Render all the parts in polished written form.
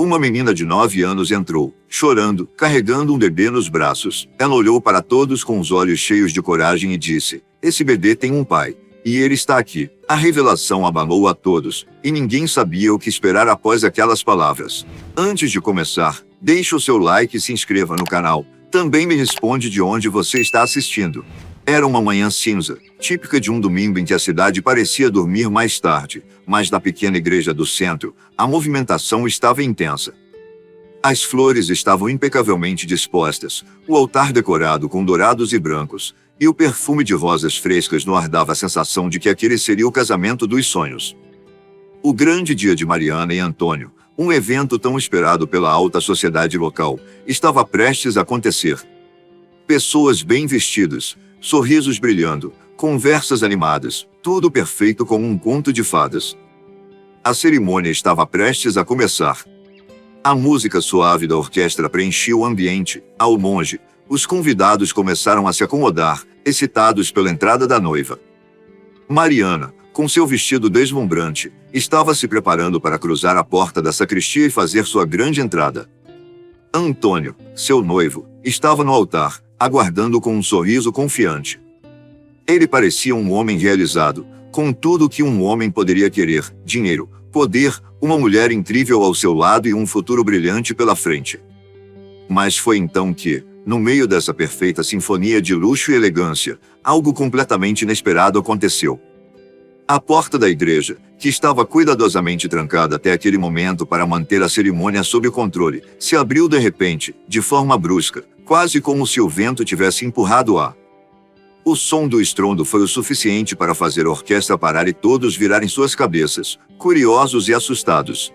Uma menina de 9 anos entrou, chorando, carregando um bebê nos braços. Ela olhou para todos com os olhos cheios de coragem e disse: "Esse bebê tem um pai. E ele está aqui." A revelação abalou a todos, e ninguém sabia o que esperar após aquelas palavras. Antes de começar, deixe o seu like e se inscreva no canal. Também me responde de onde você está assistindo. Era uma manhã cinza, típica de um domingo em que a cidade parecia dormir mais tarde, mas na pequena igreja do centro, a movimentação estava intensa. As flores estavam impecavelmente dispostas, o altar decorado com dourados e brancos, e o perfume de rosas frescas no ar dava a sensação de que aquele seria o casamento dos sonhos. O grande dia de Mariana e Antônio, um evento tão esperado pela alta sociedade local, estava prestes a acontecer. Pessoas bem vestidas, sorrisos brilhando, conversas animadas, tudo perfeito como um conto de fadas. A cerimônia estava prestes a começar. A música suave da orquestra preenchia o ambiente. Ao longe, os convidados começaram a se acomodar, excitados pela entrada da noiva. Mariana, com seu vestido deslumbrante, estava se preparando para cruzar a porta da sacristia e fazer sua grande entrada. Antônio, seu noivo, estava no altar, aguardando com um sorriso confiante. Ele parecia um homem realizado, com tudo o que um homem poderia querer: dinheiro, poder, uma mulher incrível ao seu lado e um futuro brilhante pela frente. Mas foi então que, no meio dessa perfeita sinfonia de luxo e elegância, algo completamente inesperado aconteceu. A porta da igreja, que estava cuidadosamente trancada até aquele momento para manter a cerimônia sob controle, se abriu de repente, de forma brusca, quase como se o vento tivesse empurrado o ar. O som do estrondo foi o suficiente para fazer a orquestra parar e todos virarem suas cabeças, curiosos e assustados.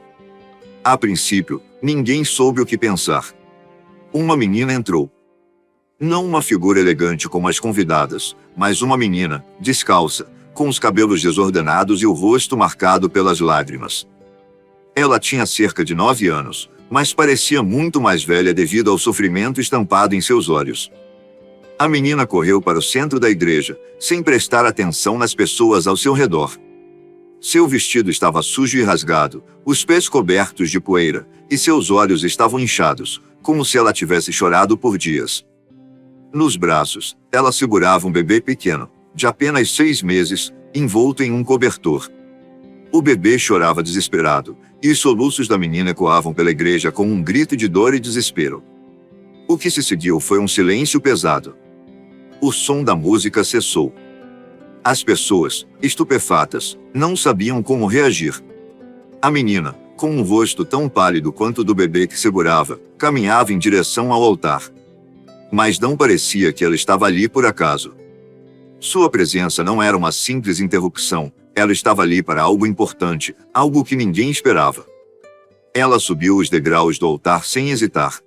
A princípio, ninguém soube o que pensar. Uma menina entrou. Não uma figura elegante como as convidadas, mas uma menina, descalça, com os cabelos desordenados e o rosto marcado pelas lágrimas. Ela tinha cerca de 9 anos, mas parecia muito mais velha devido ao sofrimento estampado em seus olhos. A menina correu para o centro da igreja, sem prestar atenção nas pessoas ao seu redor. Seu vestido estava sujo e rasgado, os pés cobertos de poeira, e seus olhos estavam inchados, como se ela tivesse chorado por dias. Nos braços, ela segurava um bebê pequeno, de apenas 6 meses, envolto em um cobertor. O bebê chorava desesperado, e os soluços da menina ecoavam pela igreja com um grito de dor e desespero. O que se seguiu foi um silêncio pesado. O som da música cessou. As pessoas, estupefatas, não sabiam como reagir. A menina, com um rosto tão pálido quanto o do bebê que segurava, caminhava em direção ao altar. Mas não parecia que ela estava ali por acaso. Sua presença não era uma simples interrupção, ela estava ali para algo importante, algo que ninguém esperava. Ela subiu os degraus do altar sem hesitar.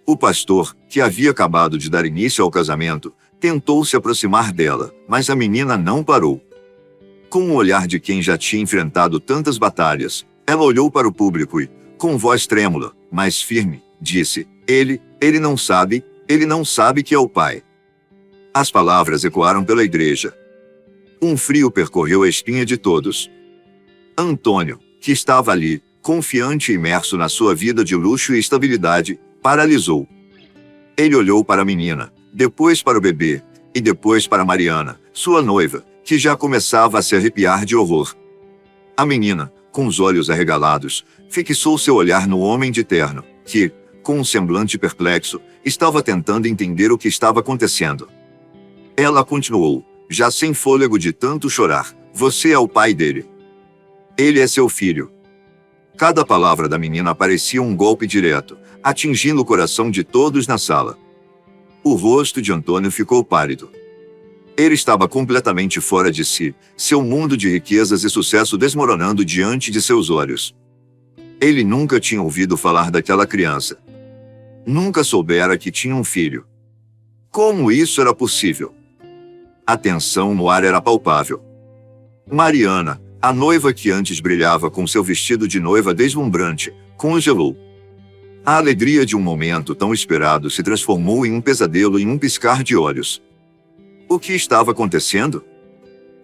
O pastor, que havia acabado de dar início ao casamento, tentou se aproximar dela, mas a menina não parou. Com o olhar de quem já tinha enfrentado tantas batalhas, ela olhou para o público e, com voz trêmula, mas firme, disse: ele não sabe que é o pai." As palavras ecoaram pela igreja. Um frio percorreu a espinha de todos. Antônio, que estava ali, confiante e imerso na sua vida de luxo e estabilidade, paralisou. Ele olhou para a menina, depois para o bebê, e depois para Mariana, sua noiva, que já começava a se arrepiar de horror. A menina, com os olhos arregalados, fixou seu olhar no homem de terno, que, com um semblante perplexo, estava tentando entender o que estava acontecendo. Ela continuou, já sem fôlego de tanto chorar: "Você é o pai dele. Ele é seu filho." Cada palavra da menina parecia um golpe direto, atingindo o coração de todos na sala. O rosto de Antônio ficou pálido. Ele estava completamente fora de si, seu mundo de riquezas e sucesso desmoronando diante de seus olhos. Ele nunca tinha ouvido falar daquela criança. Nunca soubera que tinha um filho. Como isso era possível? A tensão no ar era palpável. Mariana, a noiva que antes brilhava com seu vestido de noiva deslumbrante, congelou. A alegria de um momento tão esperado se transformou em um pesadelo em um piscar de olhos. O que estava acontecendo?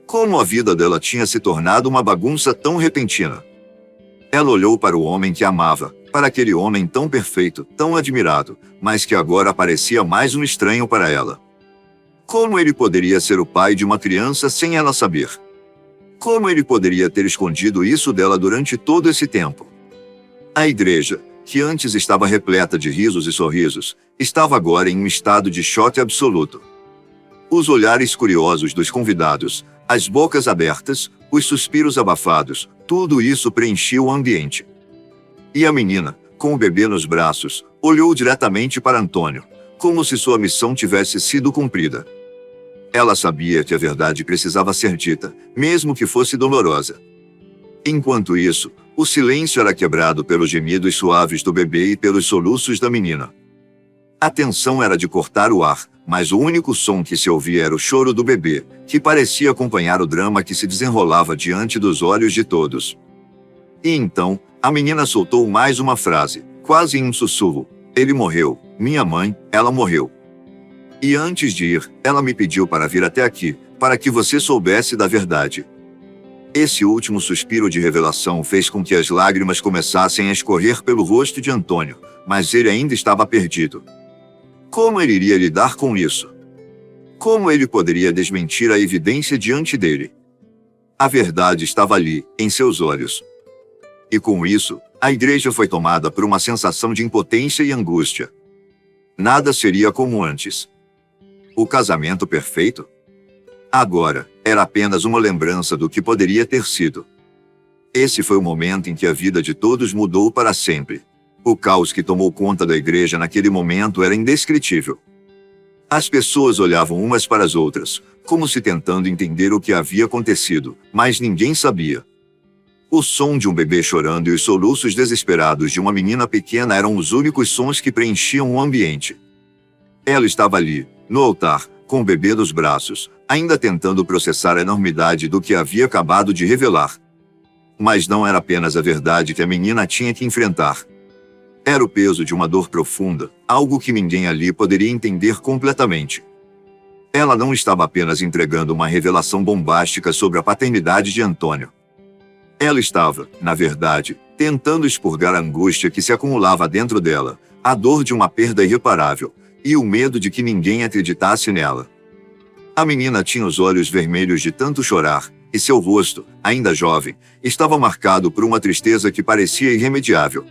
Como a vida dela tinha se tornado uma bagunça tão repentina? Ela olhou para o homem que amava, para aquele homem tão perfeito, tão admirado, mas que agora parecia mais um estranho para ela. Como ele poderia ser o pai de uma criança sem ela saber? Como ele poderia ter escondido isso dela durante todo esse tempo? A igreja, que antes estava repleta de risos e sorrisos, estava agora em um estado de choque absoluto. Os olhares curiosos dos convidados, as bocas abertas, os suspiros abafados, tudo isso preenchia o ambiente. E a menina, com o bebê nos braços, olhou diretamente para Antônio, como se sua missão tivesse sido cumprida. Ela sabia que a verdade precisava ser dita, mesmo que fosse dolorosa. Enquanto isso, o silêncio era quebrado pelos gemidos suaves do bebê e pelos soluços da menina. A tensão era de cortar o ar, mas o único som que se ouvia era o choro do bebê, que parecia acompanhar o drama que se desenrolava diante dos olhos de todos. E então, a menina soltou mais uma frase, quase em um sussurro: "Ele morreu, minha mãe, ela morreu. E antes de ir, ela me pediu para vir até aqui, para que você soubesse da verdade." Esse último suspiro de revelação fez com que as lágrimas começassem a escorrer pelo rosto de Antônio, mas ele ainda estava perdido. Como ele iria lidar com isso? Como ele poderia desmentir a evidência diante dele? A verdade estava ali, em seus olhos. E com isso, a igreja foi tomada por uma sensação de impotência e angústia. Nada seria como antes. O casamento perfeito? Agora, era apenas uma lembrança do que poderia ter sido. Esse foi o momento em que a vida de todos mudou para sempre. O caos que tomou conta da igreja naquele momento era indescritível. As pessoas olhavam umas para as outras, como se tentando entender o que havia acontecido, mas ninguém sabia. O som de um bebê chorando e os soluços desesperados de uma menina pequena eram os únicos sons que preenchiam o ambiente. Ela estava ali, no altar, com o bebê nos braços, ainda tentando processar a enormidade do que havia acabado de revelar. Mas não era apenas a verdade que a menina tinha que enfrentar. Era o peso de uma dor profunda, algo que ninguém ali poderia entender completamente. Ela não estava apenas entregando uma revelação bombástica sobre a paternidade de Antônio. Ela estava, na verdade, tentando expurgar a angústia que se acumulava dentro dela, a dor de uma perda irreparável, e o medo de que ninguém acreditasse nela. A menina tinha os olhos vermelhos de tanto chorar, e seu rosto, ainda jovem, estava marcado por uma tristeza que parecia irremediável.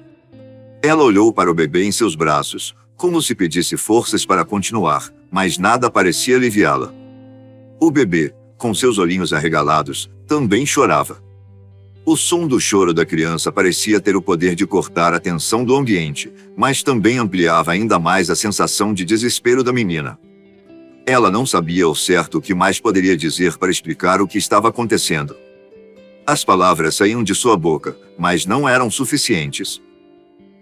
Ela olhou para o bebê em seus braços, como se pedisse forças para continuar, mas nada parecia aliviá-la. O bebê, com seus olhinhos arregalados, também chorava. O som do choro da criança parecia ter o poder de cortar a tensão do ambiente, mas também ampliava ainda mais a sensação de desespero da menina. Ela não sabia ao certo o que mais poderia dizer para explicar o que estava acontecendo. As palavras saíam de sua boca, mas não eram suficientes.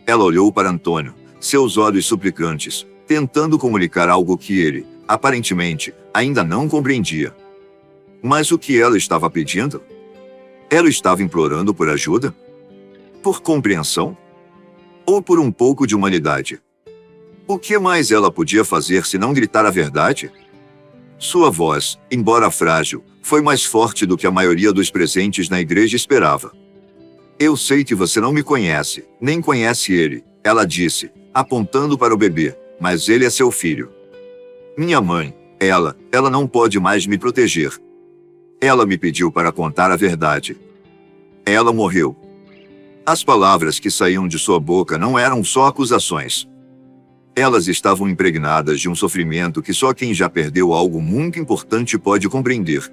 Ela olhou para Antônio, seus olhos suplicantes, tentando comunicar algo que ele, aparentemente, ainda não compreendia. Mas o que ela estava pedindo? Ela estava implorando por ajuda? Por compreensão? Ou por um pouco de humanidade? O que mais ela podia fazer se não gritar a verdade? Sua voz, embora frágil, foi mais forte do que a maioria dos presentes na igreja esperava. "Eu sei que você não me conhece, nem conhece ele", ela disse, apontando para o bebê, "mas ele é seu filho. Minha mãe, ela não pode mais me proteger. Ela me pediu para contar a verdade. Ela morreu." As palavras que saíam de sua boca não eram só acusações. Elas estavam impregnadas de um sofrimento que só quem já perdeu algo muito importante pode compreender.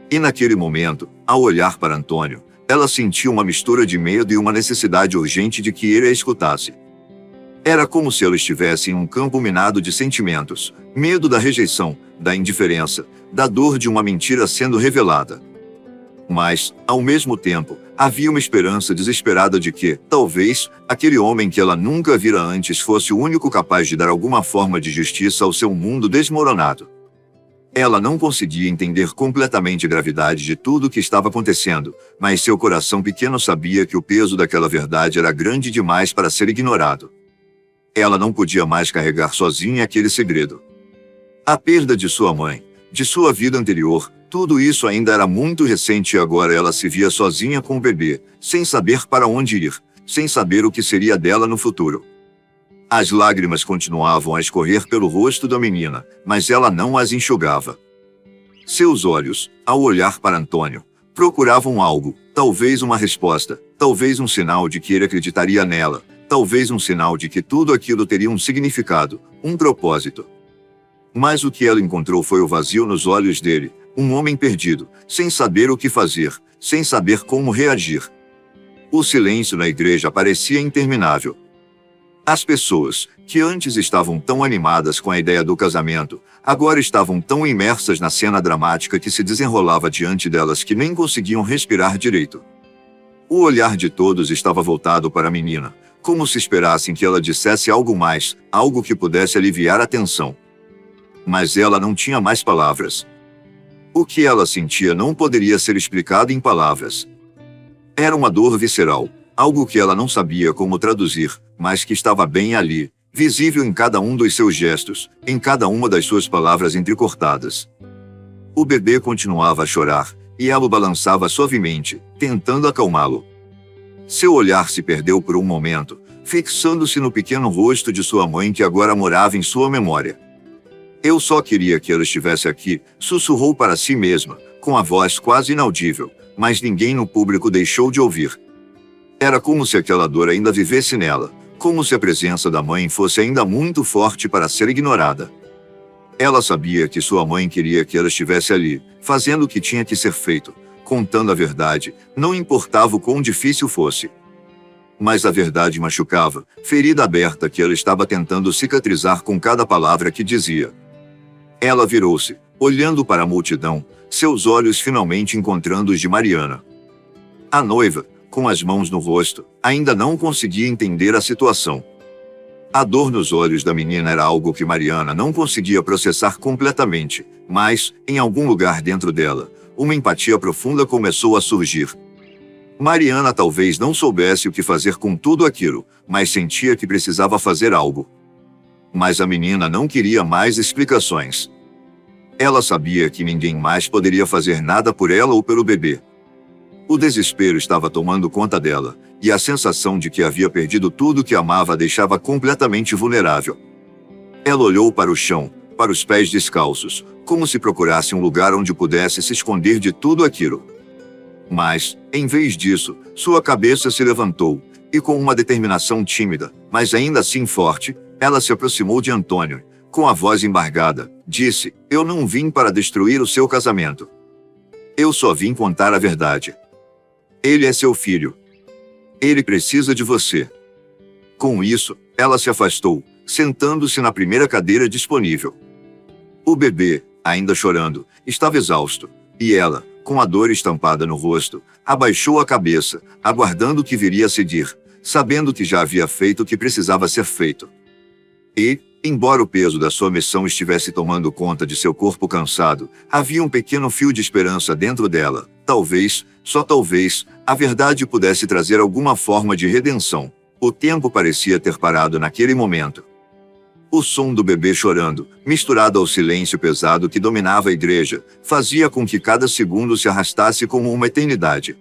E naquele momento, ao olhar para Antônio, ela sentiu uma mistura de medo e uma necessidade urgente de que ele a escutasse. Era como se ela estivesse em um campo minado de sentimentos, medo da rejeição, da indiferença, da dor de uma mentira sendo revelada. Mas, ao mesmo tempo, havia uma esperança desesperada de que, talvez, aquele homem que ela nunca vira antes fosse o único capaz de dar alguma forma de justiça ao seu mundo desmoronado. Ela não conseguia entender completamente a gravidade de tudo o que estava acontecendo, mas seu coração pequeno sabia que o peso daquela verdade era grande demais para ser ignorado. Ela não podia mais carregar sozinha aquele segredo. A perda de sua mãe, de sua vida anterior, tudo isso ainda era muito recente e agora ela se via sozinha com o bebê, sem saber para onde ir, sem saber o que seria dela no futuro. As lágrimas continuavam a escorrer pelo rosto da menina, mas ela não as enxugava. Seus olhos, ao olhar para Antônio, procuravam algo, talvez uma resposta, talvez um sinal de que ele acreditaria nela, talvez um sinal de que tudo aquilo teria um significado, um propósito. Mas o que ela encontrou foi o vazio nos olhos dele, um homem perdido, sem saber o que fazer, sem saber como reagir. O silêncio na igreja parecia interminável. As pessoas, que antes estavam tão animadas com a ideia do casamento, agora estavam tão imersas na cena dramática que se desenrolava diante delas que nem conseguiam respirar direito. O olhar de todos estava voltado para a menina, como se esperassem que ela dissesse algo mais, algo que pudesse aliviar a tensão. Mas ela não tinha mais palavras. O que ela sentia não poderia ser explicado em palavras. Era uma dor visceral, algo que ela não sabia como traduzir, mas que estava bem ali, visível em cada um dos seus gestos, em cada uma das suas palavras entrecortadas. O bebê continuava a chorar, e ela o balançava suavemente, tentando acalmá-lo. Seu olhar se perdeu por um momento, fixando-se no pequeno rosto de sua mãe que agora morava em sua memória. Eu só queria que ela estivesse aqui, sussurrou para si mesma, com a voz quase inaudível, mas ninguém no público deixou de ouvir. Era como se aquela dor ainda vivesse nela, como se a presença da mãe fosse ainda muito forte para ser ignorada. Ela sabia que sua mãe queria que ela estivesse ali, fazendo o que tinha que ser feito, contando a verdade, não importava o quão difícil fosse. Mas a verdade machucava, ferida aberta que ela estava tentando cicatrizar com cada palavra que dizia. Ela virou-se, olhando para a multidão, seus olhos finalmente encontrando os de Mariana. A noiva, com as mãos no rosto, ainda não conseguia entender a situação. A dor nos olhos da menina era algo que Mariana não conseguia processar completamente, mas, em algum lugar dentro dela, uma empatia profunda começou a surgir. Mariana talvez não soubesse o que fazer com tudo aquilo, mas sentia que precisava fazer algo. Mas a menina não queria mais explicações. Ela sabia que ninguém mais poderia fazer nada por ela ou pelo bebê. O desespero estava tomando conta dela, e a sensação de que havia perdido tudo que amava a deixava completamente vulnerável. Ela olhou para o chão, para os pés descalços, como se procurasse um lugar onde pudesse se esconder de tudo aquilo. Mas, em vez disso, sua cabeça se levantou, e com uma determinação tímida, mas ainda assim forte, ela se aproximou de Antônio. Com a voz embargada, disse: "Eu não vim para destruir o seu casamento. Eu só vim contar a verdade. Ele é seu filho. Ele precisa de você." Com isso, ela se afastou, sentando-se na primeira cadeira disponível. O bebê, ainda chorando, estava exausto, e ela, com a dor estampada no rosto, abaixou a cabeça, aguardando o que viria a seguir, sabendo que já havia feito o que precisava ser feito. E, embora o peso da sua missão estivesse tomando conta de seu corpo cansado, havia um pequeno fio de esperança dentro dela. Talvez, só talvez, a verdade pudesse trazer alguma forma de redenção. O tempo parecia ter parado naquele momento. O som do bebê chorando, misturado ao silêncio pesado que dominava a igreja, fazia com que cada segundo se arrastasse como uma eternidade.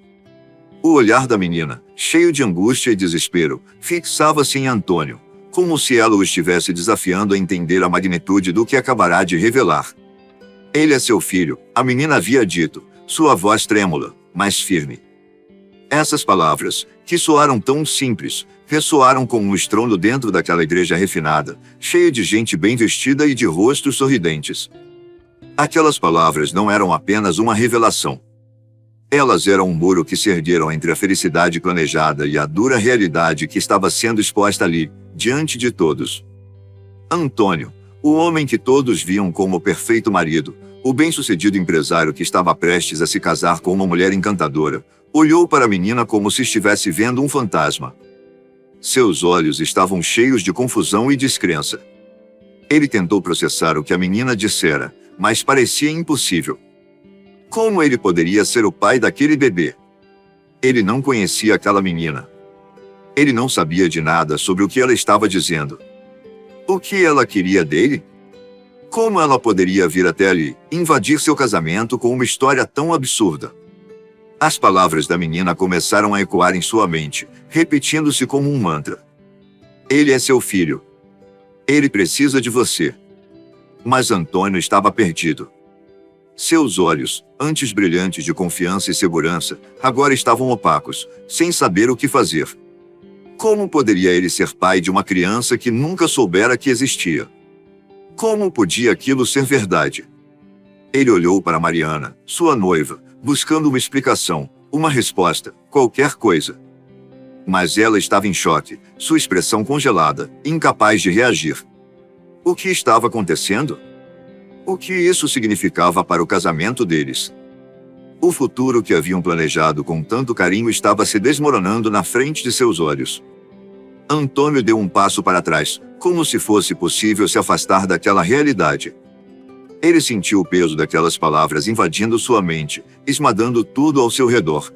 O olhar da menina, cheio de angústia e desespero, fixava-se em Antônio, como se ela o estivesse desafiando a entender a magnitude do que acabará de revelar. "Ele é seu filho", a menina havia dito, sua voz trêmula, mas firme. Essas palavras, que soaram tão simples, ressoaram como um estrondo dentro daquela igreja refinada, cheia de gente bem vestida e de rostos sorridentes. Aquelas palavras não eram apenas uma revelação. Elas eram um muro que se ergueram entre a felicidade planejada e a dura realidade que estava sendo exposta ali, diante de todos. Antônio, o homem que todos viam como o perfeito marido, o bem-sucedido empresário que estava prestes a se casar com uma mulher encantadora, olhou para a menina como se estivesse vendo um fantasma. Seus olhos estavam cheios de confusão e descrença. Ele tentou processar o que a menina dissera, mas parecia impossível. Como ele poderia ser o pai daquele bebê? Ele não conhecia aquela menina. Ele não sabia de nada sobre o que ela estava dizendo. O que ela queria dele? Como ela poderia vir até ali, invadir seu casamento com uma história tão absurda? As palavras da menina começaram a ecoar em sua mente, repetindo-se como um mantra. Ele é seu filho. Ele precisa de você. Mas Antônio estava perdido. Seus olhos, antes brilhantes de confiança e segurança, agora estavam opacos, sem saber o que fazer. Como poderia ele ser pai de uma criança que nunca soubera que existia? Como podia aquilo ser verdade? Ele olhou para Mariana, sua noiva, buscando uma explicação, uma resposta, qualquer coisa. Mas ela estava em choque, sua expressão congelada, incapaz de reagir. O que estava acontecendo? O que isso significava para o casamento deles? O futuro que haviam planejado com tanto carinho estava se desmoronando na frente de seus olhos. Antônio deu um passo para trás, como se fosse possível se afastar daquela realidade. Ele sentiu o peso daquelas palavras invadindo sua mente, esmagando tudo ao seu redor.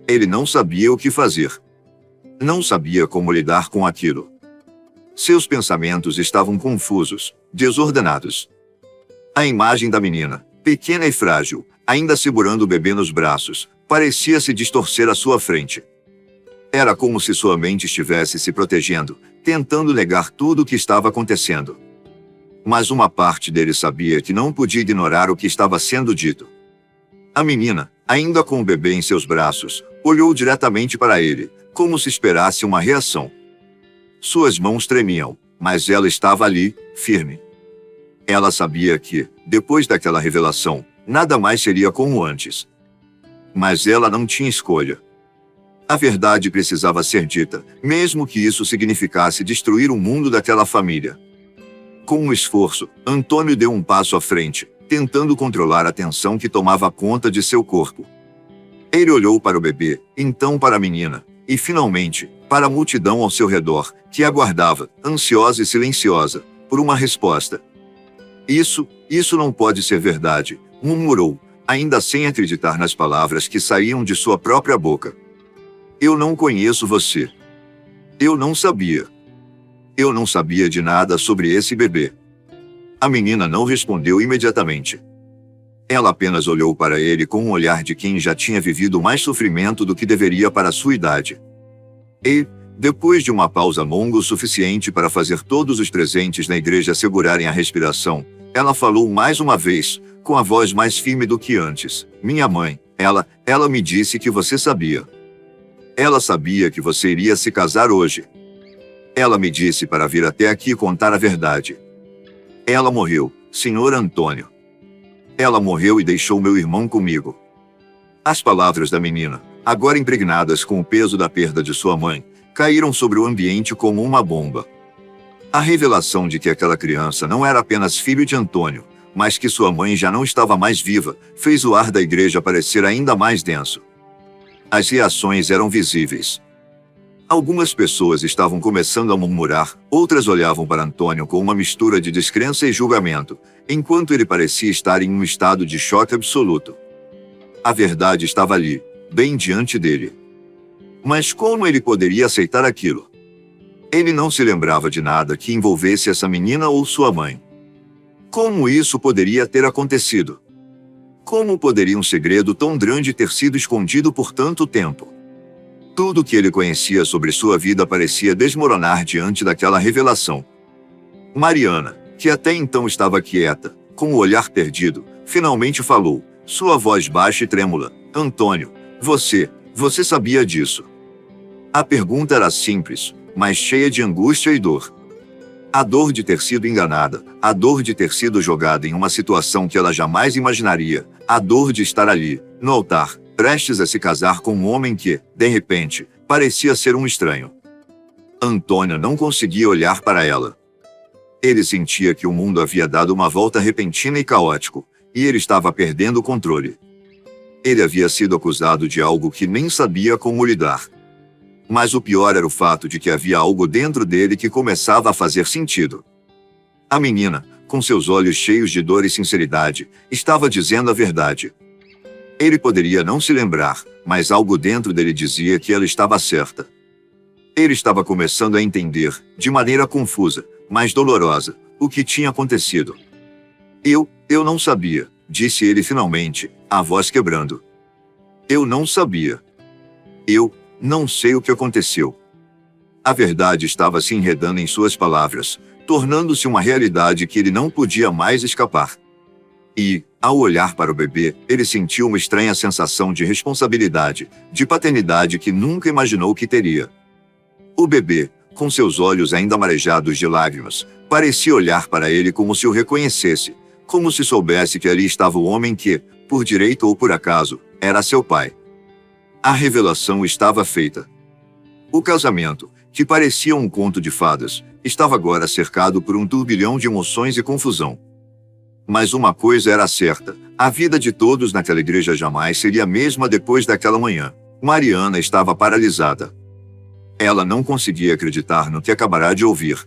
Ele não sabia o que fazer. Não sabia como lidar com aquilo. Seus pensamentos estavam confusos, desordenados. A imagem da menina, pequena e frágil, ainda segurando o bebê nos braços, parecia se distorcer à sua frente. Era como se sua mente estivesse se protegendo, tentando negar tudo o que estava acontecendo. Mas uma parte dele sabia que não podia ignorar o que estava sendo dito. A menina, ainda com o bebê em seus braços, olhou diretamente para ele, como se esperasse uma reação. Suas mãos tremiam, mas ela estava ali, firme. Ela sabia que, depois daquela revelação, nada mais seria como antes. Mas ela não tinha escolha. A verdade precisava ser dita, mesmo que isso significasse destruir o mundo daquela família. Com um esforço, Antônio deu um passo à frente, tentando controlar a tensão que tomava conta de seu corpo. Ele olhou para o bebê, então para a menina, e finalmente, para a multidão ao seu redor, que aguardava, ansiosa e silenciosa, por uma resposta. Isso não pode ser verdade, murmurou, ainda sem acreditar nas palavras que saíam de sua própria boca. Eu não conheço você. Eu não sabia. Eu não sabia de nada sobre esse bebê. A menina não respondeu imediatamente. Ela apenas olhou para ele com um olhar de quem já tinha vivido mais sofrimento do que deveria para sua idade. E, depois de uma pausa longa o suficiente para fazer todos os presentes na igreja segurarem a respiração, ela falou mais uma vez, com a voz mais firme do que antes. Minha mãe, ela me disse que você sabia. Ela sabia que você iria se casar hoje. Ela me disse para vir até aqui contar a verdade. Ela morreu, Senhor Antônio. Ela morreu e deixou meu irmão comigo. As palavras da menina, agora impregnadas com o peso da perda de sua mãe, caíram sobre o ambiente como uma bomba. A revelação de que aquela criança não era apenas filho de Antônio, mas que sua mãe já não estava mais viva, fez o ar da igreja parecer ainda mais denso. As reações eram visíveis. Algumas pessoas estavam começando a murmurar, outras olhavam para Antônio com uma mistura de descrença e julgamento, enquanto ele parecia estar em um estado de choque absoluto. A verdade estava ali, bem diante dele. Mas como ele poderia aceitar aquilo? Ele não se lembrava de nada que envolvesse essa menina ou sua mãe. Como isso poderia ter acontecido? Como poderia um segredo tão grande ter sido escondido por tanto tempo? Tudo que ele conhecia sobre sua vida parecia desmoronar diante daquela revelação. Mariana, que até então estava quieta, com o olhar perdido, finalmente falou, sua voz baixa e trêmula. Antônio, você sabia disso? A pergunta era simples, mas cheia de angústia e dor. A dor de ter sido enganada, a dor de ter sido jogada em uma situação que ela jamais imaginaria, a dor de estar ali, no altar, prestes a se casar com um homem que, de repente, parecia ser um estranho. Antônio não conseguia olhar para ela. Ele sentia que o mundo havia dado uma volta repentina e caótico, e ele estava perdendo o controle. Ele havia sido acusado de algo que nem sabia como lidar. Mas o pior era o fato de que havia algo dentro dele que começava a fazer sentido. A menina, com seus olhos cheios de dor e sinceridade, estava dizendo a verdade. Ele poderia não se lembrar, mas algo dentro dele dizia que ela estava certa. Ele estava começando a entender, de maneira confusa, mas dolorosa, o que tinha acontecido. Eu não sabia, disse ele finalmente, a voz quebrando. Eu não sabia. Eu não sei o que aconteceu. A verdade estava se enredando em suas palavras, tornando-se uma realidade que ele não podia mais escapar. E, ao olhar para o bebê, ele sentiu uma estranha sensação de responsabilidade, de paternidade que nunca imaginou que teria. O bebê, com seus olhos ainda marejados de lágrimas, parecia olhar para ele como se o reconhecesse, como se soubesse que ali estava o homem que, por direito ou por acaso, era seu pai. A revelação estava feita. O casamento, que parecia um conto de fadas, estava agora cercado por um turbilhão de emoções e confusão. Mas uma coisa era certa: a vida de todos naquela igreja jamais seria a mesma depois daquela manhã. Mariana estava paralisada. Ela não conseguia acreditar no que acabara de ouvir.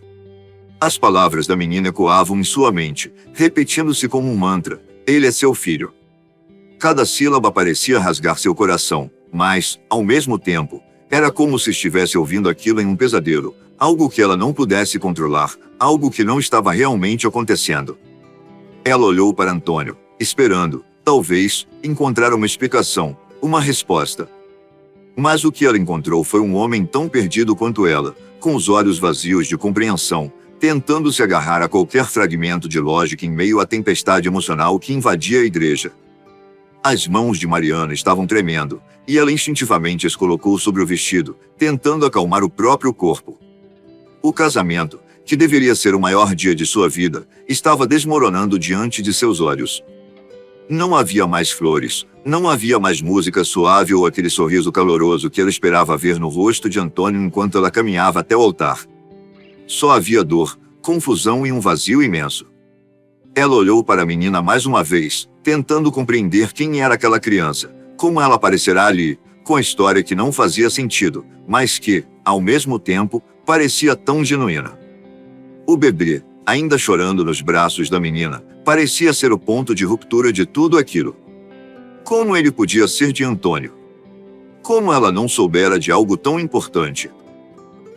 As palavras da menina ecoavam em sua mente, repetindo-se como um mantra: ele é seu filho. Cada sílaba parecia rasgar seu coração, mas, ao mesmo tempo, era como se estivesse ouvindo aquilo em um pesadelo, algo que ela não pudesse controlar, algo que não estava realmente acontecendo. Ela olhou para Antônio, esperando, talvez, encontrar uma explicação, uma resposta. Mas o que ela encontrou foi um homem tão perdido quanto ela, com os olhos vazios de compreensão, tentando se agarrar a qualquer fragmento de lógica em meio à tempestade emocional que invadia a igreja. As mãos de Mariana estavam tremendo, e ela instintivamente as colocou sobre o vestido, tentando acalmar o próprio corpo. O casamento, que deveria ser o maior dia de sua vida, estava desmoronando diante de seus olhos. Não havia mais flores, não havia mais música suave ou aquele sorriso caloroso que ela esperava ver no rosto de Antônio enquanto ela caminhava até o altar. Só havia dor, confusão e um vazio imenso. Ela olhou para a menina mais uma vez, tentando compreender quem era aquela criança, como ela aparecerá ali, com a história que não fazia sentido, mas que, ao mesmo tempo, parecia tão genuína. O bebê, ainda chorando nos braços da menina, parecia ser o ponto de ruptura de tudo aquilo. Como ele podia ser de Antônio? Como ela não soubera de algo tão importante?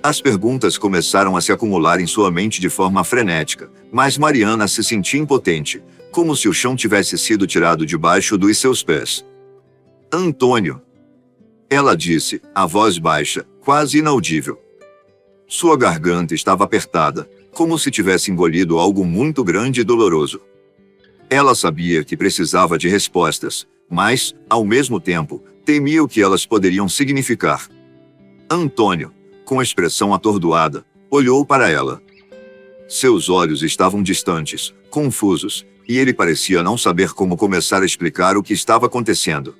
As perguntas começaram a se acumular em sua mente de forma frenética, mas Mariana se sentia impotente, como se o chão tivesse sido tirado debaixo dos seus pés. Antônio! Ela disse, a voz baixa, quase inaudível. Sua garganta estava apertada, como se tivesse engolido algo muito grande e doloroso. Ela sabia que precisava de respostas, mas, ao mesmo tempo, temia o que elas poderiam significar. Antônio, com a expressão atordoada, olhou para ela. Seus olhos estavam distantes, confusos, e ele parecia não saber como começar a explicar o que estava acontecendo.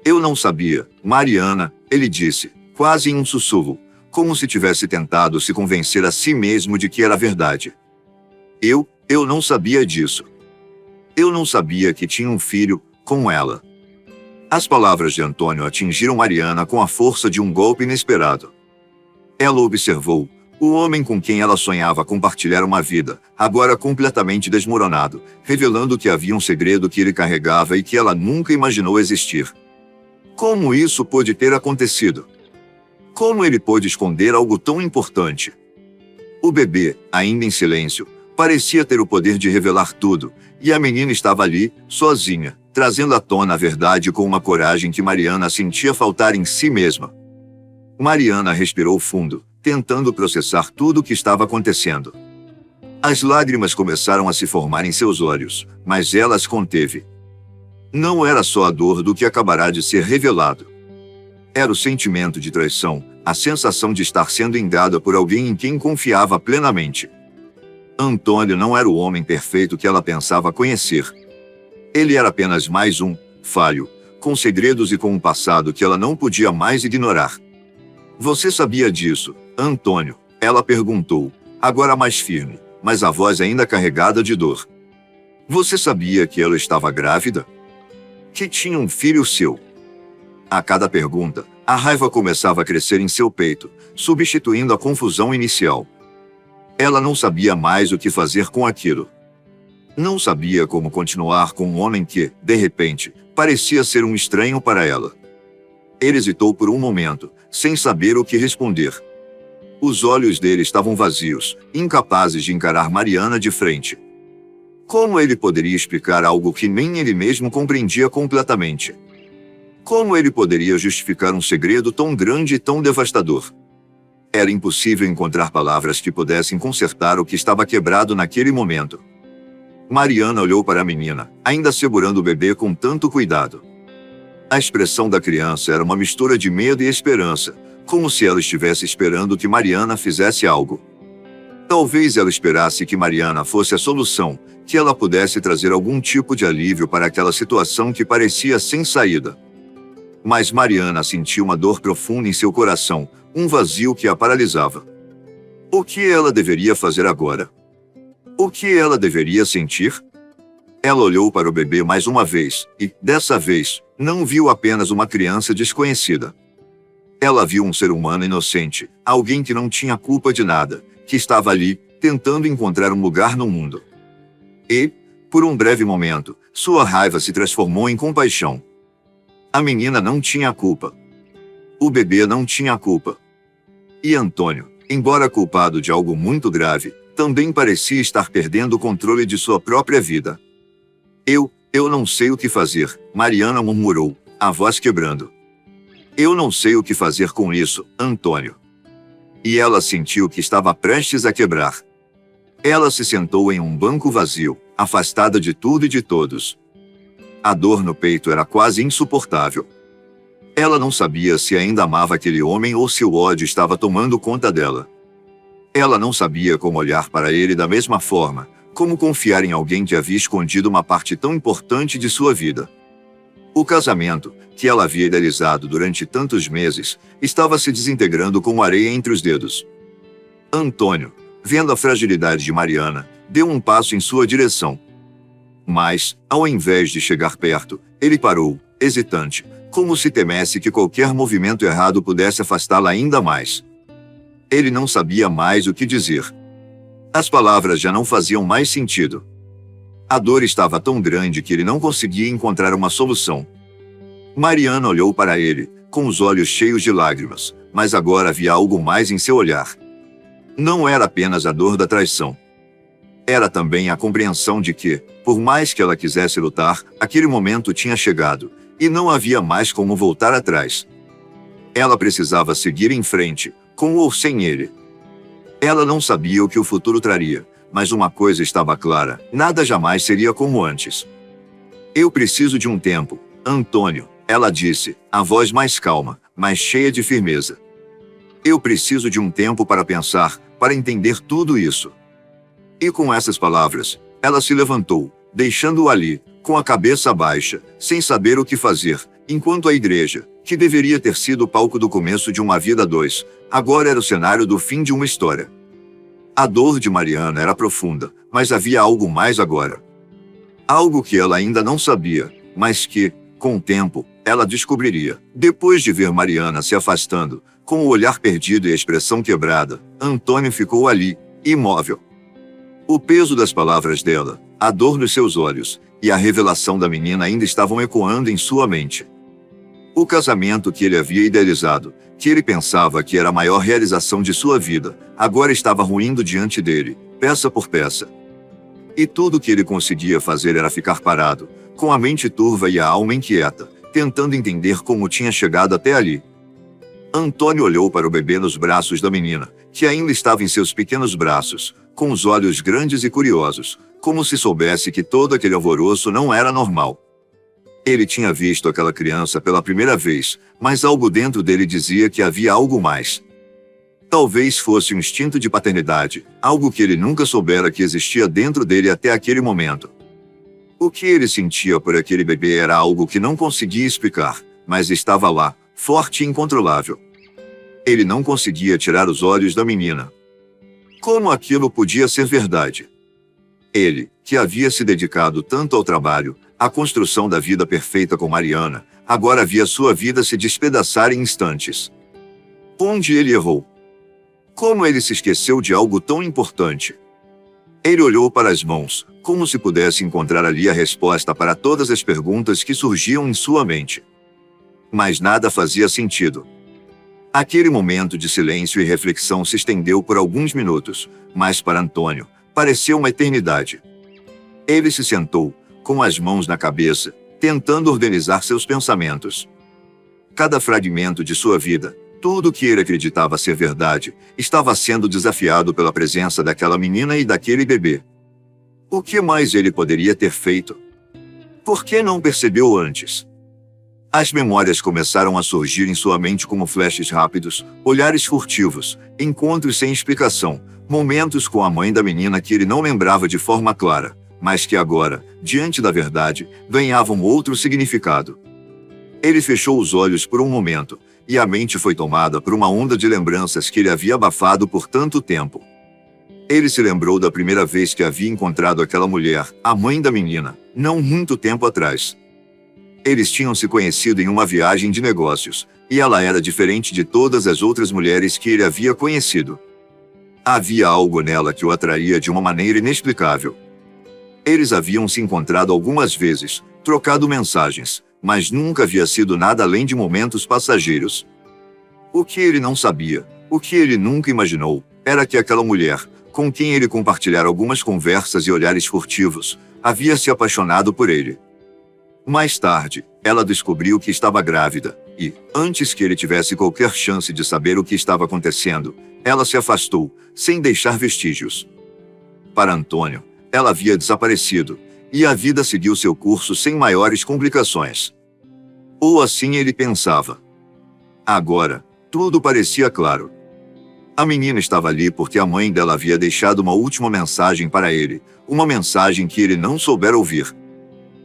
Eu não sabia, Mariana, ele disse, quase em um sussurro, como se tivesse tentado se convencer a si mesmo de que era verdade. Eu não sabia disso. Eu não sabia que tinha um filho, com ela. As palavras de Antônio atingiram Mariana com a força de um golpe inesperado. Ela observou, o homem com quem ela sonhava compartilhar uma vida, agora completamente desmoronado, revelando que havia um segredo que ele carregava e que ela nunca imaginou existir. Como isso pôde ter acontecido? Como ele pôde esconder algo tão importante? O bebê, ainda em silêncio, parecia ter o poder de revelar tudo, e a menina estava ali, sozinha, trazendo à tona a verdade com uma coragem que Mariana sentia faltar em si mesma. Mariana respirou fundo, tentando processar tudo o que estava acontecendo. As lágrimas começaram a se formar em seus olhos, mas ela as conteve. Não era só a dor do que acabará de ser revelado. Era o sentimento de traição, a sensação de estar sendo enganada por alguém em quem confiava plenamente. Antônio não era o homem perfeito que ela pensava conhecer. Ele era apenas mais um, falho, com segredos e com um passado que ela não podia mais ignorar. Você sabia disso, Antônio? Ela perguntou, agora mais firme, mas a voz ainda carregada de dor. Você sabia que ela estava grávida? Que tinha um filho seu? A cada pergunta, a raiva começava a crescer em seu peito, substituindo a confusão inicial. Ela não sabia mais o que fazer com aquilo. Não sabia como continuar com um homem que, de repente, parecia ser um estranho para ela. Ele hesitou por um momento, sem saber o que responder. Os olhos dele estavam vazios, incapazes de encarar Mariana de frente. Como ele poderia explicar algo que nem ele mesmo compreendia completamente? Como ele poderia justificar um segredo tão grande e tão devastador? Era impossível encontrar palavras que pudessem consertar o que estava quebrado naquele momento. Mariana olhou para a menina, ainda segurando o bebê com tanto cuidado. A expressão da criança era uma mistura de medo e esperança, como se ela estivesse esperando que Mariana fizesse algo. Talvez ela esperasse que Mariana fosse a solução, que ela pudesse trazer algum tipo de alívio para aquela situação que parecia sem saída. Mas Mariana sentiu uma dor profunda em seu coração, um vazio que a paralisava. O que ela deveria fazer agora? O que ela deveria sentir? Ela olhou para o bebê mais uma vez e, dessa vez, não viu apenas uma criança desconhecida. Ela viu um ser humano inocente, alguém que não tinha culpa de nada, que estava ali, tentando encontrar um lugar no mundo. E, por um breve momento, sua raiva se transformou em compaixão. A menina não tinha culpa. O bebê não tinha culpa. E Antônio, embora culpado de algo muito grave, também parecia estar perdendo o controle de sua própria vida. Eu não sei o que fazer, Mariana murmurou, a voz quebrando. Eu não sei o que fazer com isso, Antônio. E ela sentiu que estava prestes a quebrar. Ela se sentou em um banco vazio, afastada de tudo e de todos. A dor no peito era quase insuportável. Ela não sabia se ainda amava aquele homem ou se o ódio estava tomando conta dela. Ela não sabia como olhar para ele da mesma forma, como confiar em alguém que havia escondido uma parte tão importante de sua vida. O casamento, que ela havia idealizado durante tantos meses, estava se desintegrando como areia entre os dedos. Antônio, vendo a fragilidade de Mariana, deu um passo em sua direção. Mas, ao invés de chegar perto, ele parou, hesitante, como se temesse que qualquer movimento errado pudesse afastá-la ainda mais. Ele não sabia mais o que dizer. As palavras já não faziam mais sentido. A dor estava tão grande que ele não conseguia encontrar uma solução. Mariana olhou para ele, com os olhos cheios de lágrimas, mas agora havia algo mais em seu olhar. Não era apenas a dor da traição. Era também a compreensão de que, por mais que ela quisesse lutar, aquele momento tinha chegado, e não havia mais como voltar atrás. Ela precisava seguir em frente, com ou sem ele. Ela não sabia o que o futuro traria, mas uma coisa estava clara: nada jamais seria como antes. Eu preciso de um tempo, Antônio, ela disse, a voz mais calma, mais cheia de firmeza. Eu preciso de um tempo para pensar, para entender tudo isso. E com essas palavras, ela se levantou, deixando-o ali, com a cabeça baixa, sem saber o que fazer, enquanto a igreja, que deveria ter sido o palco do começo de uma vida a dois, agora era o cenário do fim de uma história. A dor de Mariana era profunda, mas havia algo mais agora. Algo que ela ainda não sabia, mas que, com o tempo, ela descobriria. Depois de ver Mariana se afastando, com o olhar perdido e a expressão quebrada, Antônio ficou ali, imóvel. O peso das palavras dela, a dor nos seus olhos, e a revelação da menina ainda estavam ecoando em sua mente. O casamento que ele havia idealizado, que ele pensava que era a maior realização de sua vida, agora estava ruindo diante dele, peça por peça. E tudo o que ele conseguia fazer era ficar parado, com a mente turva e a alma inquieta, tentando entender como tinha chegado até ali. Antônio olhou para o bebê nos braços da menina, que ainda estava em seus pequenos braços, com os olhos grandes e curiosos, como se soubesse que todo aquele alvoroço não era normal. Ele tinha visto aquela criança pela primeira vez, mas algo dentro dele dizia que havia algo mais. Talvez fosse um instinto de paternidade, algo que ele nunca soubera que existia dentro dele até aquele momento. O que ele sentia por aquele bebê era algo que não conseguia explicar, mas estava lá, forte e incontrolável. Ele não conseguia tirar os olhos da menina. Como aquilo podia ser verdade? Ele, que havia se dedicado tanto ao trabalho, à construção da vida perfeita com Mariana, agora via sua vida se despedaçar em instantes. Onde ele errou? Como ele se esqueceu de algo tão importante? Ele olhou para as mãos, como se pudesse encontrar ali a resposta para todas as perguntas que surgiam em sua mente. Mas nada fazia sentido. Aquele momento de silêncio e reflexão se estendeu por alguns minutos, mas para Antônio, pareceu uma eternidade. Ele se sentou, com as mãos na cabeça, tentando organizar seus pensamentos. Cada fragmento de sua vida, tudo o que ele acreditava ser verdade, estava sendo desafiado pela presença daquela menina e daquele bebê. O que mais ele poderia ter feito? Por que não percebeu antes? As memórias começaram a surgir em sua mente como flashes rápidos, olhares furtivos, encontros sem explicação, momentos com a mãe da menina que ele não lembrava de forma clara, mas que agora, diante da verdade, ganhavam outro significado. Ele fechou os olhos por um momento, e a mente foi tomada por uma onda de lembranças que ele havia abafado por tanto tempo. Ele se lembrou da primeira vez que havia encontrado aquela mulher, a mãe da menina, não muito tempo atrás. Eles tinham se conhecido em uma viagem de negócios, e ela era diferente de todas as outras mulheres que ele havia conhecido. Havia algo nela que o atraía de uma maneira inexplicável. Eles haviam se encontrado algumas vezes, trocado mensagens, mas nunca havia sido nada além de momentos passageiros. O que ele não sabia, o que ele nunca imaginou, era que aquela mulher, com quem ele compartilhara algumas conversas e olhares furtivos, havia se apaixonado por ele. Mais tarde, ela descobriu que estava grávida, e, antes que ele tivesse qualquer chance de saber o que estava acontecendo, ela se afastou, sem deixar vestígios. Para Antônio, ela havia desaparecido, e a vida seguiu seu curso sem maiores complicações. Ou assim ele pensava. Agora, tudo parecia claro. A menina estava ali porque a mãe dela havia deixado uma última mensagem para ele, uma mensagem que ele não soubera ouvir.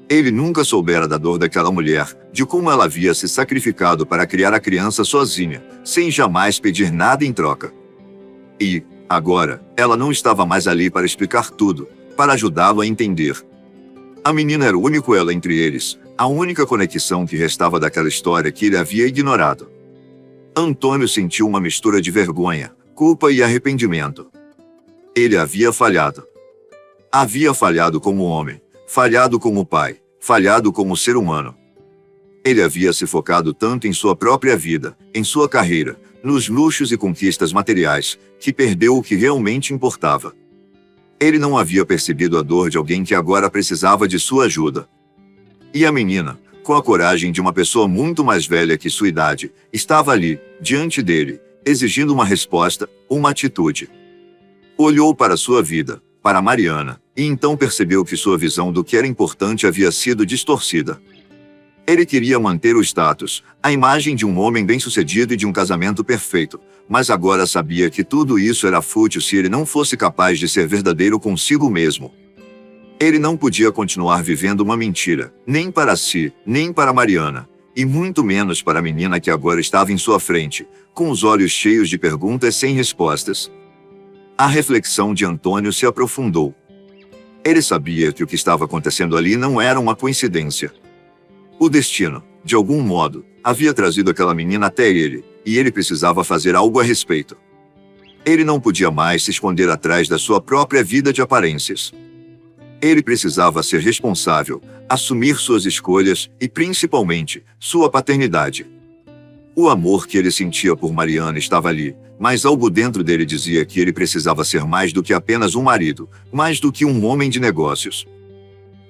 Ele nunca soubera da dor daquela mulher, de como ela havia se sacrificado para criar a criança sozinha, sem jamais pedir nada em troca. E, agora, ela não estava mais ali para explicar tudo, para ajudá-lo a entender. A menina era o único elo entre eles, a única conexão que restava daquela história que ele havia ignorado. Antônio sentiu uma mistura de vergonha, culpa e arrependimento. Ele havia falhado. Havia falhado como homem, falhado como pai, falhado como ser humano. Ele havia se focado tanto em sua própria vida, em sua carreira, nos luxos e conquistas materiais, que perdeu o que realmente importava. Ele não havia percebido a dor de alguém que agora precisava de sua ajuda. E a menina, com a coragem de uma pessoa muito mais velha que sua idade, estava ali, diante dele, exigindo uma resposta, uma atitude. Olhou para sua vida, para Mariana, e então percebeu que sua visão do que era importante havia sido distorcida. Ele queria manter o status, a imagem de um homem bem-sucedido e de um casamento perfeito, mas agora sabia que tudo isso era fútil se ele não fosse capaz de ser verdadeiro consigo mesmo. Ele não podia continuar vivendo uma mentira, nem para si, nem para Mariana, e muito menos para a menina que agora estava em sua frente, com os olhos cheios de perguntas sem respostas. A reflexão de Antônio se aprofundou. Ele sabia que o que estava acontecendo ali não era uma coincidência. O destino, de algum modo, havia trazido aquela menina até ele, e ele precisava fazer algo a respeito. Ele não podia mais se esconder atrás da sua própria vida de aparências. Ele precisava ser responsável, assumir suas escolhas e, principalmente, sua paternidade. O amor que ele sentia por Mariana estava ali, mas algo dentro dele dizia que ele precisava ser mais do que apenas um marido, mais do que um homem de negócios.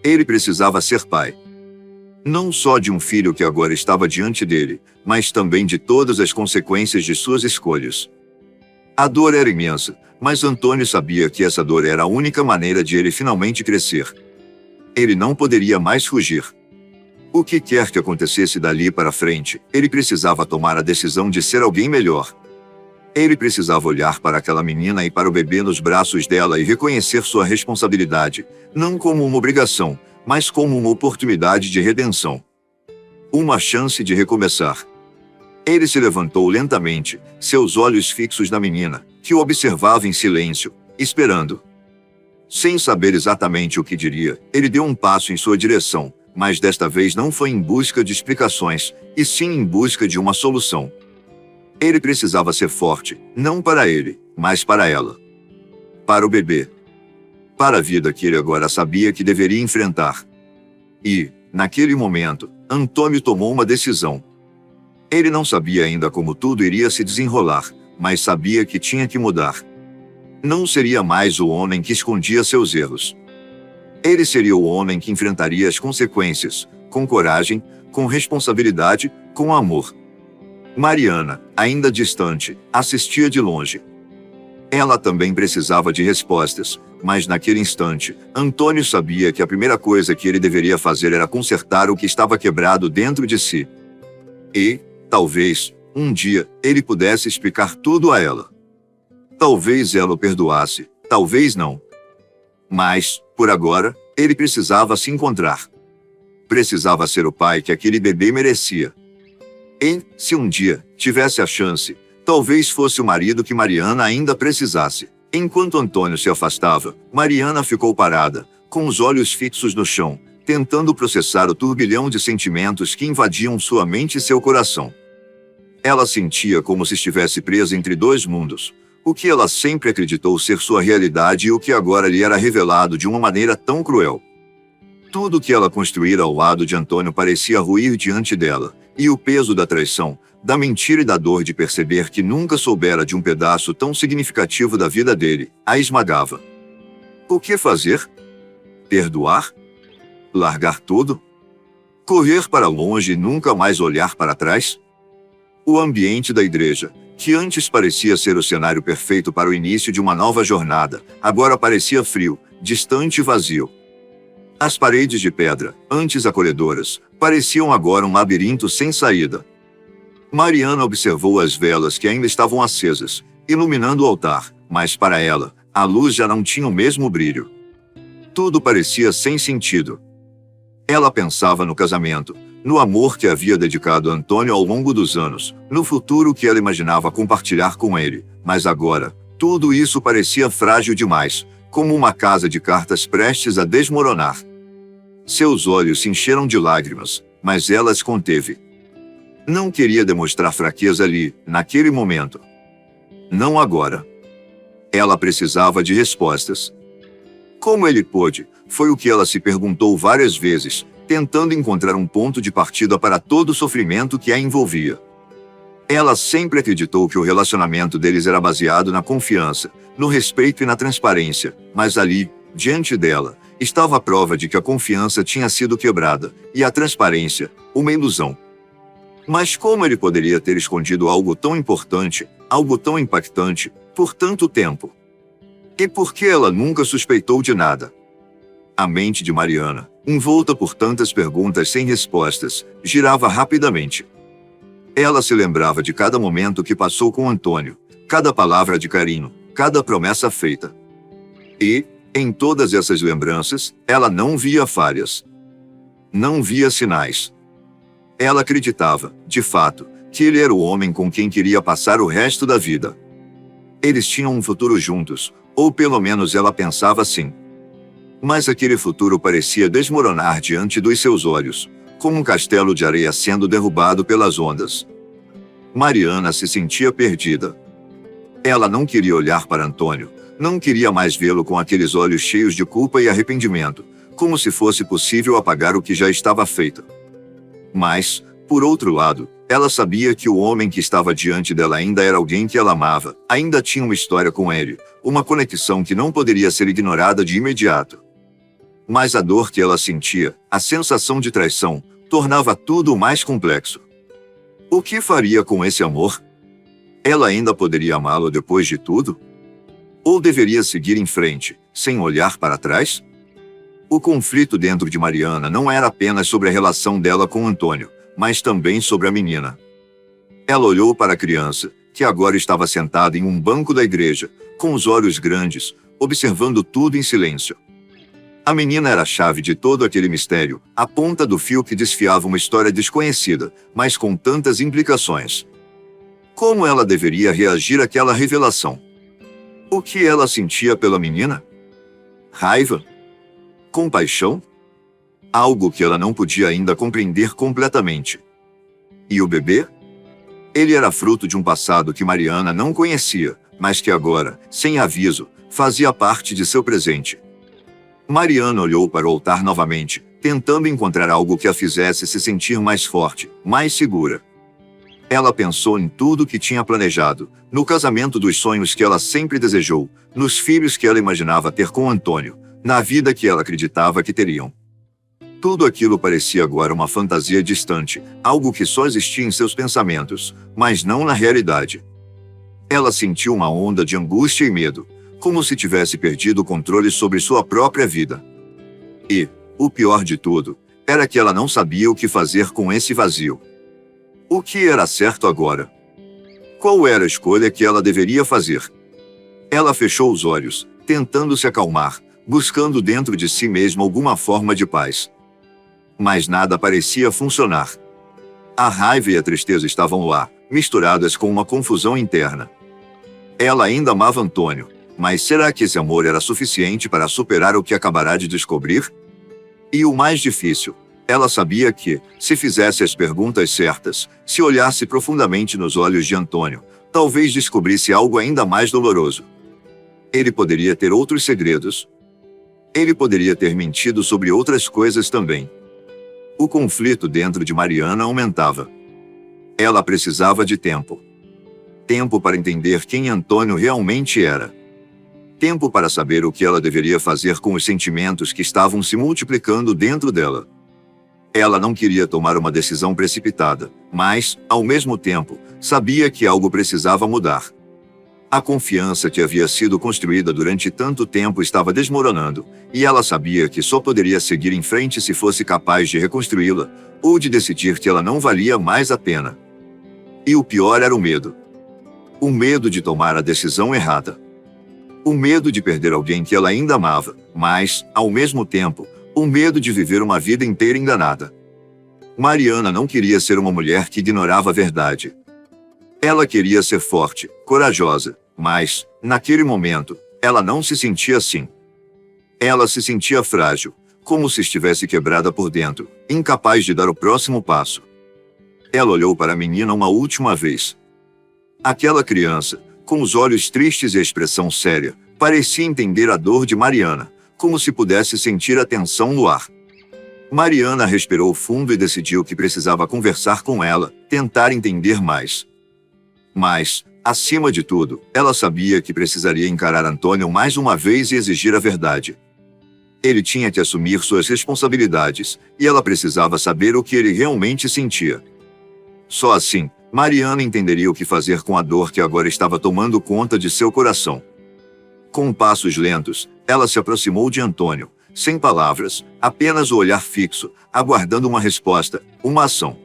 Ele precisava ser pai. Não só de um filho que agora estava diante dele, mas também de todas as consequências de suas escolhas. A dor era imensa, mas Antônio sabia que essa dor era a única maneira de ele finalmente crescer. Ele não poderia mais fugir. O que quer que acontecesse dali para frente, ele precisava tomar a decisão de ser alguém melhor. Ele precisava olhar para aquela menina e para o bebê nos braços dela e reconhecer sua responsabilidade, não como uma obrigação, mas como uma oportunidade de redenção. Uma chance de recomeçar. Ele se levantou lentamente, seus olhos fixos na menina, que o observava em silêncio, esperando. Sem saber exatamente o que diria, ele deu um passo em sua direção, mas desta vez não foi em busca de explicações, e sim em busca de uma solução. Ele precisava ser forte, não para ele, mas para ela. Para o bebê. Para a vida que ele agora sabia que deveria enfrentar. E, naquele momento, Antônio tomou uma decisão. Ele não sabia ainda como tudo iria se desenrolar, mas sabia que tinha que mudar. Não seria mais o homem que escondia seus erros. Ele seria o homem que enfrentaria as consequências, com coragem, com responsabilidade, com amor. Mariana, ainda distante, assistia de longe. Ela também precisava de respostas, mas naquele instante, Antônio sabia que a primeira coisa que ele deveria fazer era consertar o que estava quebrado dentro de si. E, talvez, um dia, ele pudesse explicar tudo a ela. Talvez ela o perdoasse, talvez não. Mas, por agora, ele precisava se encontrar. Precisava ser o pai que aquele bebê merecia. E, se um dia tivesse a chance, talvez fosse o marido que Mariana ainda precisasse. Enquanto Antônio se afastava, Mariana ficou parada, com os olhos fixos no chão, tentando processar o turbilhão de sentimentos que invadiam sua mente e seu coração. Ela sentia como se estivesse presa entre dois mundos, o que ela sempre acreditou ser sua realidade e o que agora lhe era revelado de uma maneira tão cruel. Tudo que ela construíra ao lado de Antônio parecia ruir diante dela, e o peso da traição, da mentira e da dor de perceber que nunca soubera de um pedaço tão significativo da vida dele, a esmagava. O que fazer? Perdoar? Largar tudo? Correr para longe e nunca mais olhar para trás? O ambiente da igreja, que antes parecia ser o cenário perfeito para o início de uma nova jornada, agora parecia frio, distante e vazio. As paredes de pedra, antes acolhedoras, pareciam agora um labirinto sem saída. Mariana observou as velas que ainda estavam acesas, iluminando o altar, mas para ela, a luz já não tinha o mesmo brilho. Tudo parecia sem sentido. Ela pensava no casamento, no amor que havia dedicado a Antônio ao longo dos anos, no futuro que ela imaginava compartilhar com ele, mas agora, tudo isso parecia frágil demais, como uma casa de cartas prestes a desmoronar. Seus olhos se encheram de lágrimas, mas ela as conteve. Não queria demonstrar fraqueza ali, naquele momento. Não agora. Ela precisava de respostas. Como ele pôde, foi o que ela se perguntou várias vezes, tentando encontrar um ponto de partida para todo o sofrimento que a envolvia. Ela sempre acreditou que o relacionamento deles era baseado na confiança, no respeito e na transparência, mas ali, diante dela, estava a prova de que a confiança tinha sido quebrada, e a transparência, uma ilusão. Mas como ele poderia ter escondido algo tão importante, algo tão impactante, por tanto tempo? E por que ela nunca suspeitou de nada? A mente de Mariana, envolta por tantas perguntas sem respostas, girava rapidamente. Ela se lembrava de cada momento que passou com Antônio, cada palavra de carinho, cada promessa feita. E, em todas essas lembranças, ela não via falhas. Não via sinais. Ela acreditava, de fato, que ele era o homem com quem queria passar o resto da vida. Eles tinham um futuro juntos, ou pelo menos ela pensava assim. Mas aquele futuro parecia desmoronar diante dos seus olhos, como um castelo de areia sendo derrubado pelas ondas. Mariana se sentia perdida. Ela não queria olhar para Antônio, não queria mais vê-lo com aqueles olhos cheios de culpa e arrependimento, como se fosse possível apagar o que já estava feito. Mas, por outro lado, ela sabia que o homem que estava diante dela ainda era alguém que ela amava, ainda tinha uma história com ele, uma conexão que não poderia ser ignorada de imediato. Mas a dor que ela sentia, a sensação de traição, tornava tudo mais complexo. O que faria com esse amor? Ela ainda poderia amá-lo depois de tudo? Ou deveria seguir em frente, sem olhar para trás? O conflito dentro de Mariana não era apenas sobre a relação dela com Antônio, mas também sobre a menina. Ela olhou para a criança, que agora estava sentada em um banco da igreja, com os olhos grandes, observando tudo em silêncio. A menina era a chave de todo aquele mistério, a ponta do fio que desfiava uma história desconhecida, mas com tantas implicações. Como ela deveria reagir àquela revelação? O que ela sentia pela menina? Raiva? Compaixão? Algo que ela não podia ainda compreender completamente. E o bebê? Ele era fruto de um passado que Mariana não conhecia, mas que agora, sem aviso, fazia parte de seu presente. Mariana olhou para o altar novamente, tentando encontrar algo que a fizesse se sentir mais forte, mais segura. Ela pensou em tudo que tinha planejado, no casamento dos sonhos que ela sempre desejou, nos filhos que ela imaginava ter com Antônio, na vida que ela acreditava que teriam. Tudo aquilo parecia agora uma fantasia distante, algo que só existia em seus pensamentos, mas não na realidade. Ela sentiu uma onda de angústia e medo, como se tivesse perdido o controle sobre sua própria vida. E, o pior de tudo, era que ela não sabia o que fazer com esse vazio. O que era certo agora? Qual era a escolha que ela deveria fazer? Ela fechou os olhos, tentando se acalmar, buscando dentro de si mesma alguma forma de paz. Mas nada parecia funcionar. A raiva e a tristeza estavam lá, misturadas com uma confusão interna. Ela ainda amava Antônio, mas será que esse amor era suficiente para superar o que acabará de descobrir? E o mais difícil, ela sabia que, se fizesse as perguntas certas, se olhasse profundamente nos olhos de Antônio, talvez descobrisse algo ainda mais doloroso. Ele poderia ter outros segredos. Ele poderia ter mentido sobre outras coisas também. O conflito dentro de Mariana aumentava. Ela precisava de tempo. Tempo para entender quem Antônio realmente era. Tempo para saber o que ela deveria fazer com os sentimentos que estavam se multiplicando dentro dela. Ela não queria tomar uma decisão precipitada, mas, ao mesmo tempo, sabia que algo precisava mudar. A confiança que havia sido construída durante tanto tempo estava desmoronando, e ela sabia que só poderia seguir em frente se fosse capaz de reconstruí-la, ou de decidir que ela não valia mais a pena. E o pior era o medo. O medo de tomar a decisão errada. O medo de perder alguém que ela ainda amava, mas, ao mesmo tempo, o medo de viver uma vida inteira enganada. Mariana não queria ser uma mulher que ignorava a verdade. Ela queria ser forte, corajosa, mas, naquele momento, ela não se sentia assim. Ela se sentia frágil, como se estivesse quebrada por dentro, incapaz de dar o próximo passo. Ela olhou para a menina uma última vez. Aquela criança, com os olhos tristes e a expressão séria, parecia entender a dor de Mariana, como se pudesse sentir a tensão no ar. Mariana respirou fundo e decidiu que precisava conversar com ela, tentar entender mais. Mas, acima de tudo, ela sabia que precisaria encarar Antônio mais uma vez e exigir a verdade. Ele tinha que assumir suas responsabilidades, e ela precisava saber o que ele realmente sentia. Só assim, Mariana entenderia o que fazer com a dor que agora estava tomando conta de seu coração. Com passos lentos, ela se aproximou de Antônio, sem palavras, apenas o olhar fixo, aguardando uma resposta, uma ação.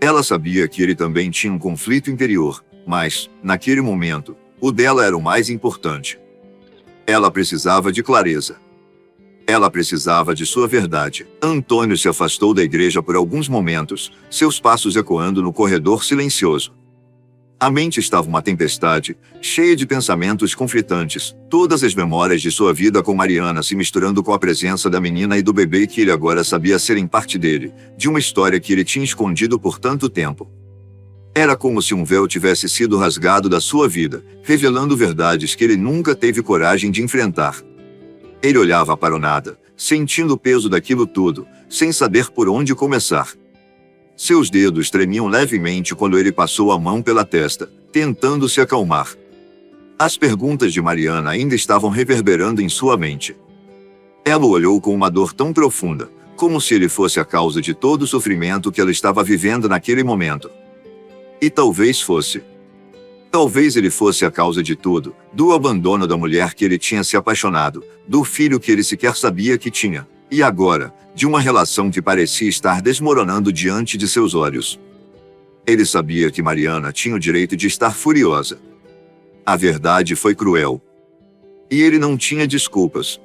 Ela sabia que ele também tinha um conflito interior, mas, naquele momento, o dela era o mais importante. Ela precisava de clareza. Ela precisava de sua verdade. Antônio se afastou da igreja por alguns momentos, seus passos ecoando no corredor silencioso. A mente estava uma tempestade, cheia de pensamentos conflitantes, todas as memórias de sua vida com Mariana se misturando com a presença da menina e do bebê que ele agora sabia serem parte dele, de uma história que ele tinha escondido por tanto tempo. Era como se um véu tivesse sido rasgado da sua vida, revelando verdades que ele nunca teve coragem de enfrentar. Ele olhava para o nada, sentindo o peso daquilo tudo, sem saber por onde começar. Seus dedos tremiam levemente quando ele passou a mão pela testa, tentando se acalmar. As perguntas de Mariana ainda estavam reverberando em sua mente. Ela o olhou com uma dor tão profunda, como se ele fosse a causa de todo o sofrimento que ela estava vivendo naquele momento. E talvez fosse. Talvez ele fosse a causa de tudo, do abandono da mulher que ele tinha se apaixonado, do filho que ele sequer sabia que tinha, e agora, de uma relação que parecia estar desmoronando diante de seus olhos. Ele sabia que Mariana tinha o direito de estar furiosa. A verdade foi cruel. E ele não tinha desculpas.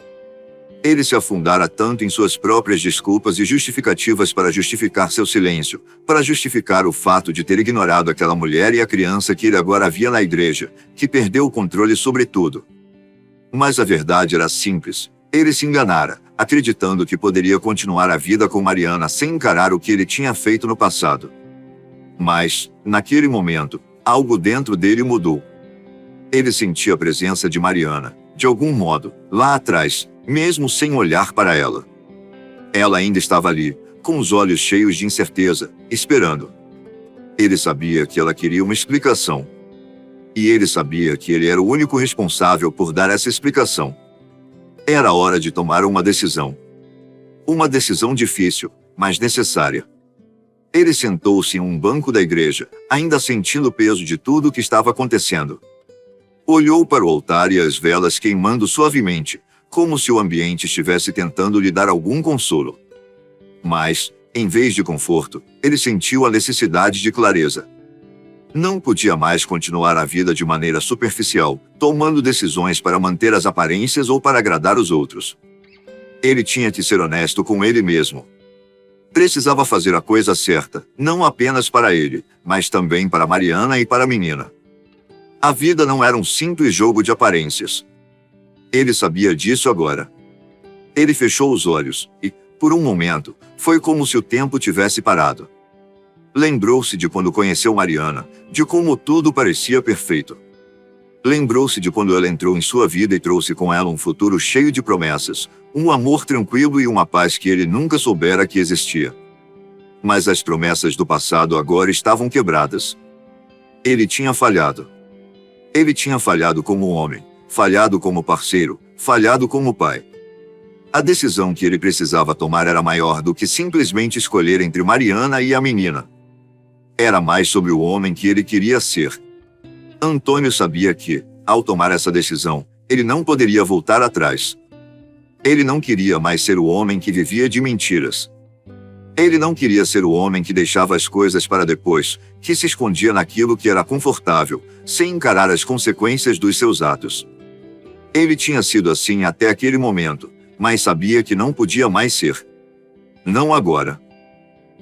Ele se afundara tanto em suas próprias desculpas e justificativas para justificar seu silêncio, para justificar o fato de ter ignorado aquela mulher e a criança que ele agora via na igreja, que perdeu o controle sobre tudo. Mas a verdade era simples. Ele se enganara, acreditando que poderia continuar a vida com Mariana sem encarar o que ele tinha feito no passado. Mas, naquele momento, algo dentro dele mudou. Ele sentia a presença de Mariana, de algum modo, lá atrás, mesmo sem olhar para ela. Ela ainda estava ali, com os olhos cheios de incerteza, esperando. Ele sabia que ela queria uma explicação. E ele sabia que ele era o único responsável por dar essa explicação. Era hora de tomar uma decisão. Uma decisão difícil, mas necessária. Ele sentou-se em um banco da igreja, ainda sentindo o peso de tudo o que estava acontecendo. Olhou para o altar e as velas queimando suavemente, como se o ambiente estivesse tentando lhe dar algum consolo. Mas, em vez de conforto, ele sentiu a necessidade de clareza. Não podia mais continuar a vida de maneira superficial, tomando decisões para manter as aparências ou para agradar os outros. Ele tinha que ser honesto com ele mesmo. Precisava fazer a coisa certa, não apenas para ele, mas também para Mariana e para a menina. A vida não era um simples jogo de aparências. Ele sabia disso agora. Ele fechou os olhos e, por um momento, foi como se o tempo tivesse parado. Lembrou-se de quando conheceu Mariana, de como tudo parecia perfeito. Lembrou-se de quando ela entrou em sua vida e trouxe com ela um futuro cheio de promessas, um amor tranquilo e uma paz que ele nunca soubera que existia. Mas as promessas do passado agora estavam quebradas. Ele tinha falhado. Ele tinha falhado como homem, falhado como parceiro, falhado como pai. A decisão que ele precisava tomar era maior do que simplesmente escolher entre Mariana e a menina. Era mais sobre o homem que ele queria ser. Antônio sabia que, ao tomar essa decisão, ele não poderia voltar atrás. Ele não queria mais ser o homem que vivia de mentiras. Ele não queria ser o homem que deixava as coisas para depois, que se escondia naquilo que era confortável, sem encarar as consequências dos seus atos. Ele tinha sido assim até aquele momento, mas sabia que não podia mais ser. Não agora.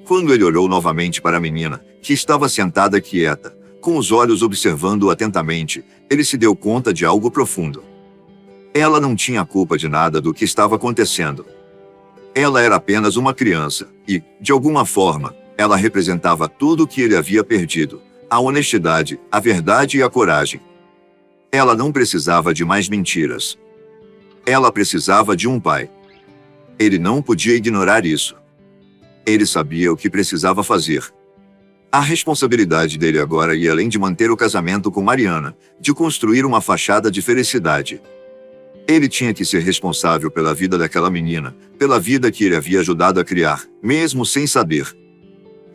Quando ele olhou novamente para a menina, que estava sentada quieta, com os olhos observando-o atentamente, ele se deu conta de algo profundo. Ela não tinha culpa de nada do que estava acontecendo. Ela era apenas uma criança, e, de alguma forma, ela representava tudo o que ele havia perdido: a honestidade, a verdade e a coragem. Ela não precisava de mais mentiras. Ela precisava de um pai. Ele não podia ignorar isso. Ele sabia o que precisava fazer. A responsabilidade dele agora ia além de manter o casamento com Mariana, de construir uma fachada de felicidade. Ele tinha que ser responsável pela vida daquela menina, pela vida que ele havia ajudado a criar, mesmo sem saber.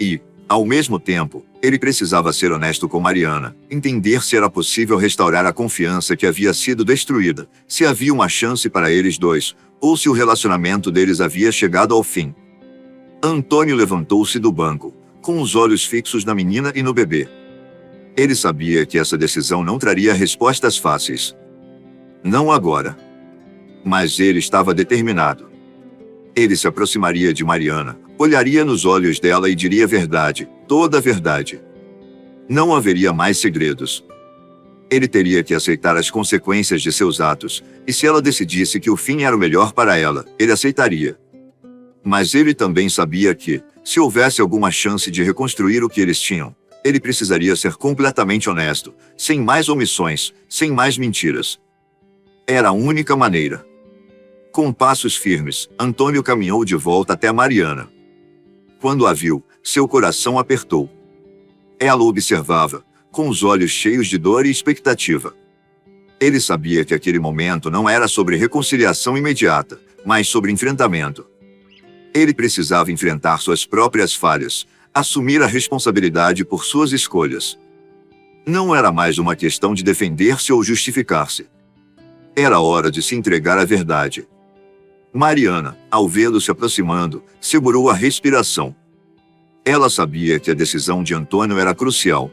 E, ao mesmo tempo, ele precisava ser honesto com Mariana, entender se era possível restaurar a confiança que havia sido destruída, se havia uma chance para eles dois, ou se o relacionamento deles havia chegado ao fim. Antônio levantou-se do banco, com os olhos fixos na menina e no bebê. Ele sabia que essa decisão não traria respostas fáceis. Não agora. Mas ele estava determinado. Ele se aproximaria de Mariana, olharia nos olhos dela e diria a verdade, toda a verdade. Não haveria mais segredos. Ele teria que aceitar as consequências de seus atos, e se ela decidisse que o fim era o melhor para ela, ele aceitaria. Mas ele também sabia que, se houvesse alguma chance de reconstruir o que eles tinham, ele precisaria ser completamente honesto, sem mais omissões, sem mais mentiras. Era a única maneira. Com passos firmes, Antônio caminhou de volta até Mariana. Quando a viu, seu coração apertou. Ela o observava, com os olhos cheios de dor e expectativa. Ele sabia que aquele momento não era sobre reconciliação imediata, mas sobre enfrentamento. Ele precisava enfrentar suas próprias falhas, assumir a responsabilidade por suas escolhas. Não era mais uma questão de defender-se ou justificar-se. Era hora de se entregar à verdade. Mariana, ao vê-lo se aproximando, segurou a respiração. Ela sabia que a decisão de Antônio era crucial.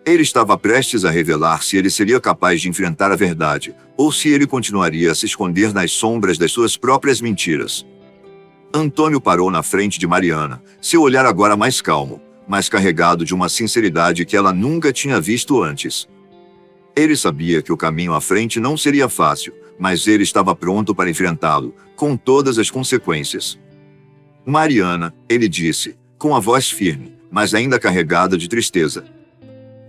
Ele estava prestes a revelar se ele seria capaz de enfrentar a verdade, ou se ele continuaria a se esconder nas sombras das suas próprias mentiras. Antônio parou na frente de Mariana, seu olhar agora mais calmo, mas carregado de uma sinceridade que ela nunca tinha visto antes. Ele sabia que o caminho à frente não seria fácil, mas ele estava pronto para enfrentá-lo, com todas as consequências. Mariana, ele disse, com a voz firme, mas ainda carregada de tristeza.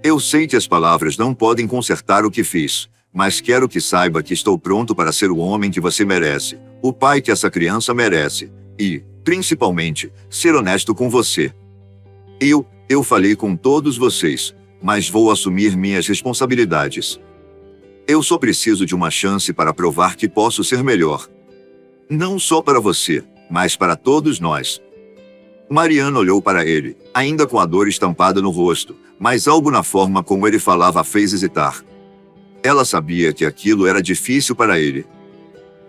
Eu sei que as palavras não podem consertar o que fiz, mas quero que saiba que estou pronto para ser o homem que você merece, o pai que essa criança merece. E, principalmente, ser honesto com você. Eu falei com todos vocês, mas vou assumir minhas responsabilidades. Eu só preciso de uma chance para provar que posso ser melhor. Não só para você, mas para todos nós. Mariana olhou para ele, ainda com a dor estampada no rosto, mas algo na forma como ele falava a fez hesitar. Ela sabia que aquilo era difícil para ele.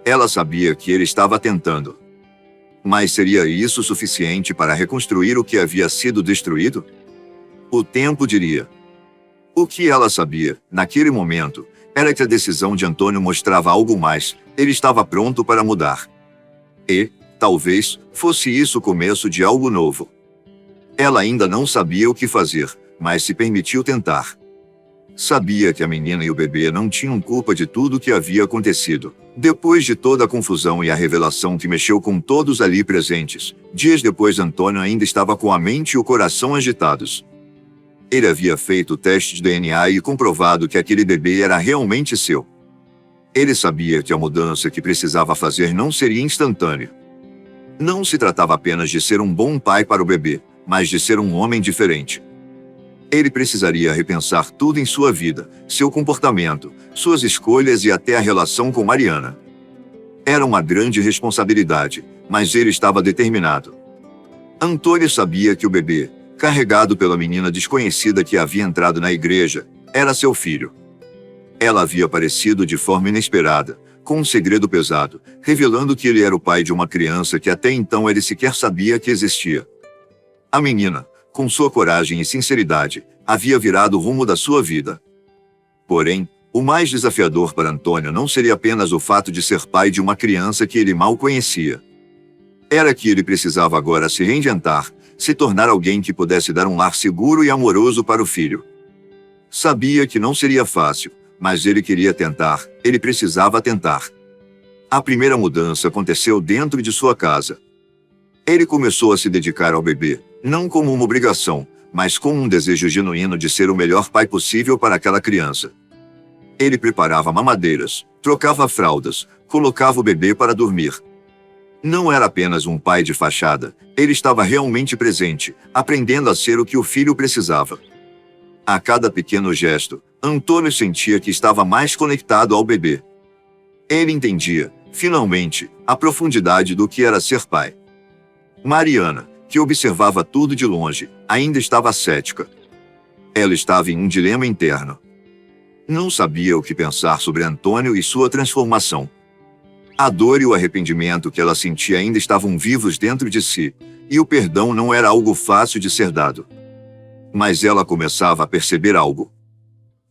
Ela sabia que ele estava tentando. Mas seria isso suficiente para reconstruir o que havia sido destruído? O tempo diria. O que ela sabia, naquele momento, era que a decisão de Antônio mostrava algo mais. Ele estava pronto para mudar. E, talvez, fosse isso o começo de algo novo. Ela ainda não sabia o que fazer, mas se permitiu tentar. Sabia que a menina e o bebê não tinham culpa de tudo o que havia acontecido. Depois de toda a confusão e a revelação que mexeu com todos ali presentes, dias depois Antônio ainda estava com a mente e o coração agitados. Ele havia feito o teste de DNA e comprovado que aquele bebê era realmente seu. Ele sabia que a mudança que precisava fazer não seria instantânea. Não se tratava apenas de ser um bom pai para o bebê, mas de ser um homem diferente. Ele precisaria repensar tudo em sua vida, seu comportamento, suas escolhas e até a relação com Mariana. Era uma grande responsabilidade, mas ele estava determinado. Antônio sabia que o bebê, carregado pela menina desconhecida que havia entrado na igreja, era seu filho. Ela havia aparecido de forma inesperada, com um segredo pesado, revelando que ele era o pai de uma criança que até então ele sequer sabia que existia. A menina, com sua coragem e sinceridade, havia virado o rumo da sua vida. Porém, o mais desafiador para Antônio não seria apenas o fato de ser pai de uma criança que ele mal conhecia. Era que ele precisava agora se reinventar, se tornar alguém que pudesse dar um lar seguro e amoroso para o filho. Sabia que não seria fácil, mas ele queria tentar, ele precisava tentar. A primeira mudança aconteceu dentro de sua casa. Ele começou a se dedicar ao bebê, não como uma obrigação, mas com um desejo genuíno de ser o melhor pai possível para aquela criança. Ele preparava mamadeiras, trocava fraldas, colocava o bebê para dormir. Não era apenas um pai de fachada, ele estava realmente presente, aprendendo a ser o que o filho precisava. A cada pequeno gesto, Antônio sentia que estava mais conectado ao bebê. Ele entendia, finalmente, a profundidade do que era ser pai. Mariana, que observava tudo de longe, ainda estava cética. Ela estava em um dilema interno. Não sabia o que pensar sobre Antônio e sua transformação. A dor e o arrependimento que ela sentia ainda estavam vivos dentro de si, e o perdão não era algo fácil de ser dado. Mas ela começava a perceber algo.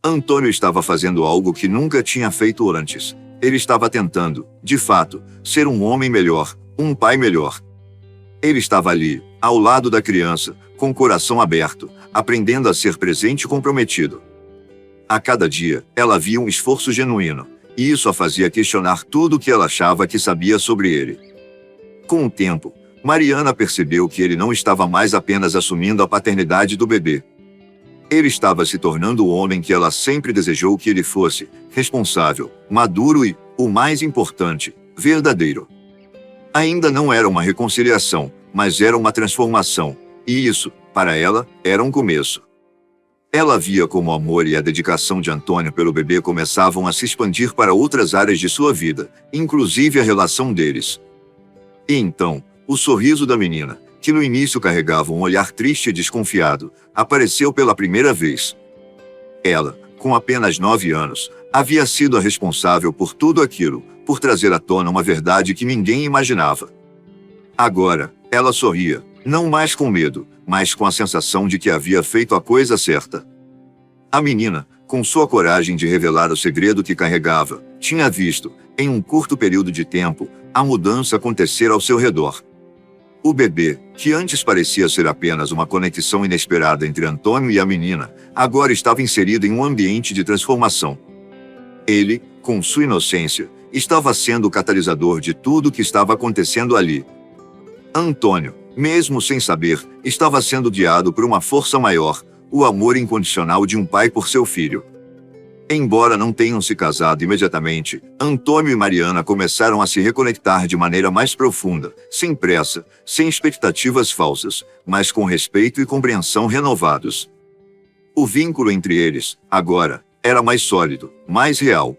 Antônio estava fazendo algo que nunca tinha feito antes. Ele estava tentando, de fato, ser um homem melhor, um pai melhor. Ele estava ali, ao lado da criança, com o coração aberto, aprendendo a ser presente e comprometido. A cada dia, ela via um esforço genuíno, e isso a fazia questionar tudo o que ela achava que sabia sobre ele. Com o tempo, Mariana percebeu que ele não estava mais apenas assumindo a paternidade do bebê. Ele estava se tornando o homem que ela sempre desejou que ele fosse, responsável, maduro e, o mais importante, verdadeiro. Ainda não era uma reconciliação, mas era uma transformação, e isso, para ela, era um começo. Ela via como o amor e a dedicação de Antônio pelo bebê começavam a se expandir para outras áreas de sua vida, inclusive a relação deles. E então, o sorriso da menina, que no início carregava um olhar triste e desconfiado, apareceu pela primeira vez. Ela, com apenas 9 anos, havia sido a responsável por tudo aquilo, por trazer à tona uma verdade que ninguém imaginava. Agora, ela sorria, não mais com medo, mas com a sensação de que havia feito a coisa certa. A menina, com sua coragem de revelar o segredo que carregava, tinha visto, em um curto período de tempo, a mudança acontecer ao seu redor. O bebê, que antes parecia ser apenas uma conexão inesperada entre Antônio e a menina, agora estava inserido em um ambiente de transformação. Ele, com sua inocência, estava sendo o catalisador de tudo o que estava acontecendo ali. Antônio, mesmo sem saber, estava sendo guiado por uma força maior, o amor incondicional de um pai por seu filho. Embora não tenham se casado imediatamente, Antônio e Mariana começaram a se reconectar de maneira mais profunda, sem pressa, sem expectativas falsas, mas com respeito e compreensão renovados. O vínculo entre eles, agora, era mais sólido, mais real.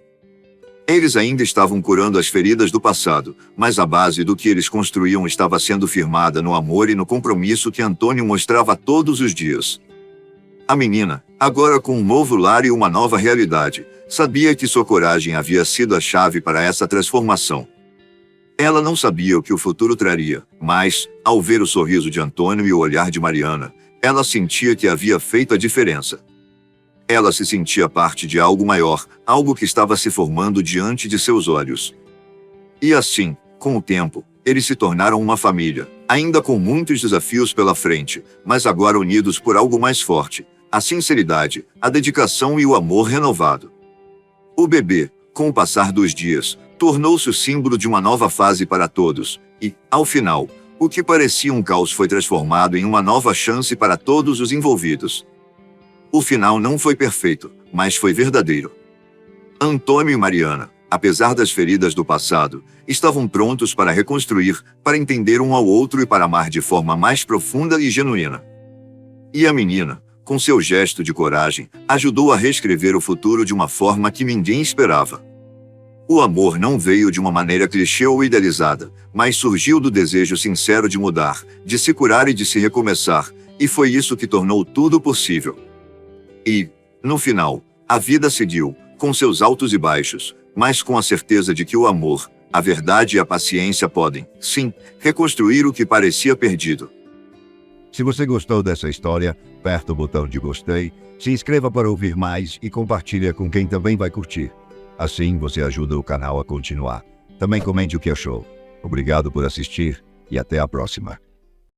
Eles ainda estavam curando as feridas do passado, mas a base do que eles construíam estava sendo firmada no amor e no compromisso que Antônio mostrava todos os dias. A menina, agora com um novo lar e uma nova realidade, sabia que sua coragem havia sido a chave para essa transformação. Ela não sabia o que o futuro traria, mas, ao ver o sorriso de Antônio e o olhar de Mariana, ela sentia que havia feito a diferença. Ela se sentia parte de algo maior, algo que estava se formando diante de seus olhos. E assim, com o tempo, eles se tornaram uma família, ainda com muitos desafios pela frente, mas agora unidos por algo mais forte: a sinceridade, a dedicação e o amor renovado. O bebê, com o passar dos dias, tornou-se o símbolo de uma nova fase para todos, e, ao final, o que parecia um caos foi transformado em uma nova chance para todos os envolvidos. O final não foi perfeito, mas foi verdadeiro. Antônio e Mariana, apesar das feridas do passado, estavam prontos para reconstruir, para entender um ao outro e para amar de forma mais profunda e genuína. E a menina, com seu gesto de coragem, ajudou a reescrever o futuro de uma forma que ninguém esperava. O amor não veio de uma maneira clichê ou idealizada, mas surgiu do desejo sincero de mudar, de se curar e de se recomeçar, e foi isso que tornou tudo possível. E, no final, a vida seguiu, com seus altos e baixos, mas com a certeza de que o amor, a verdade e a paciência podem, sim, reconstruir o que parecia perdido. Se você gostou dessa história, aperta o botão de gostei, se inscreva para ouvir mais e compartilha com quem também vai curtir. Assim você ajuda o canal a continuar. Também comente o que achou. Obrigado por assistir e até a próxima.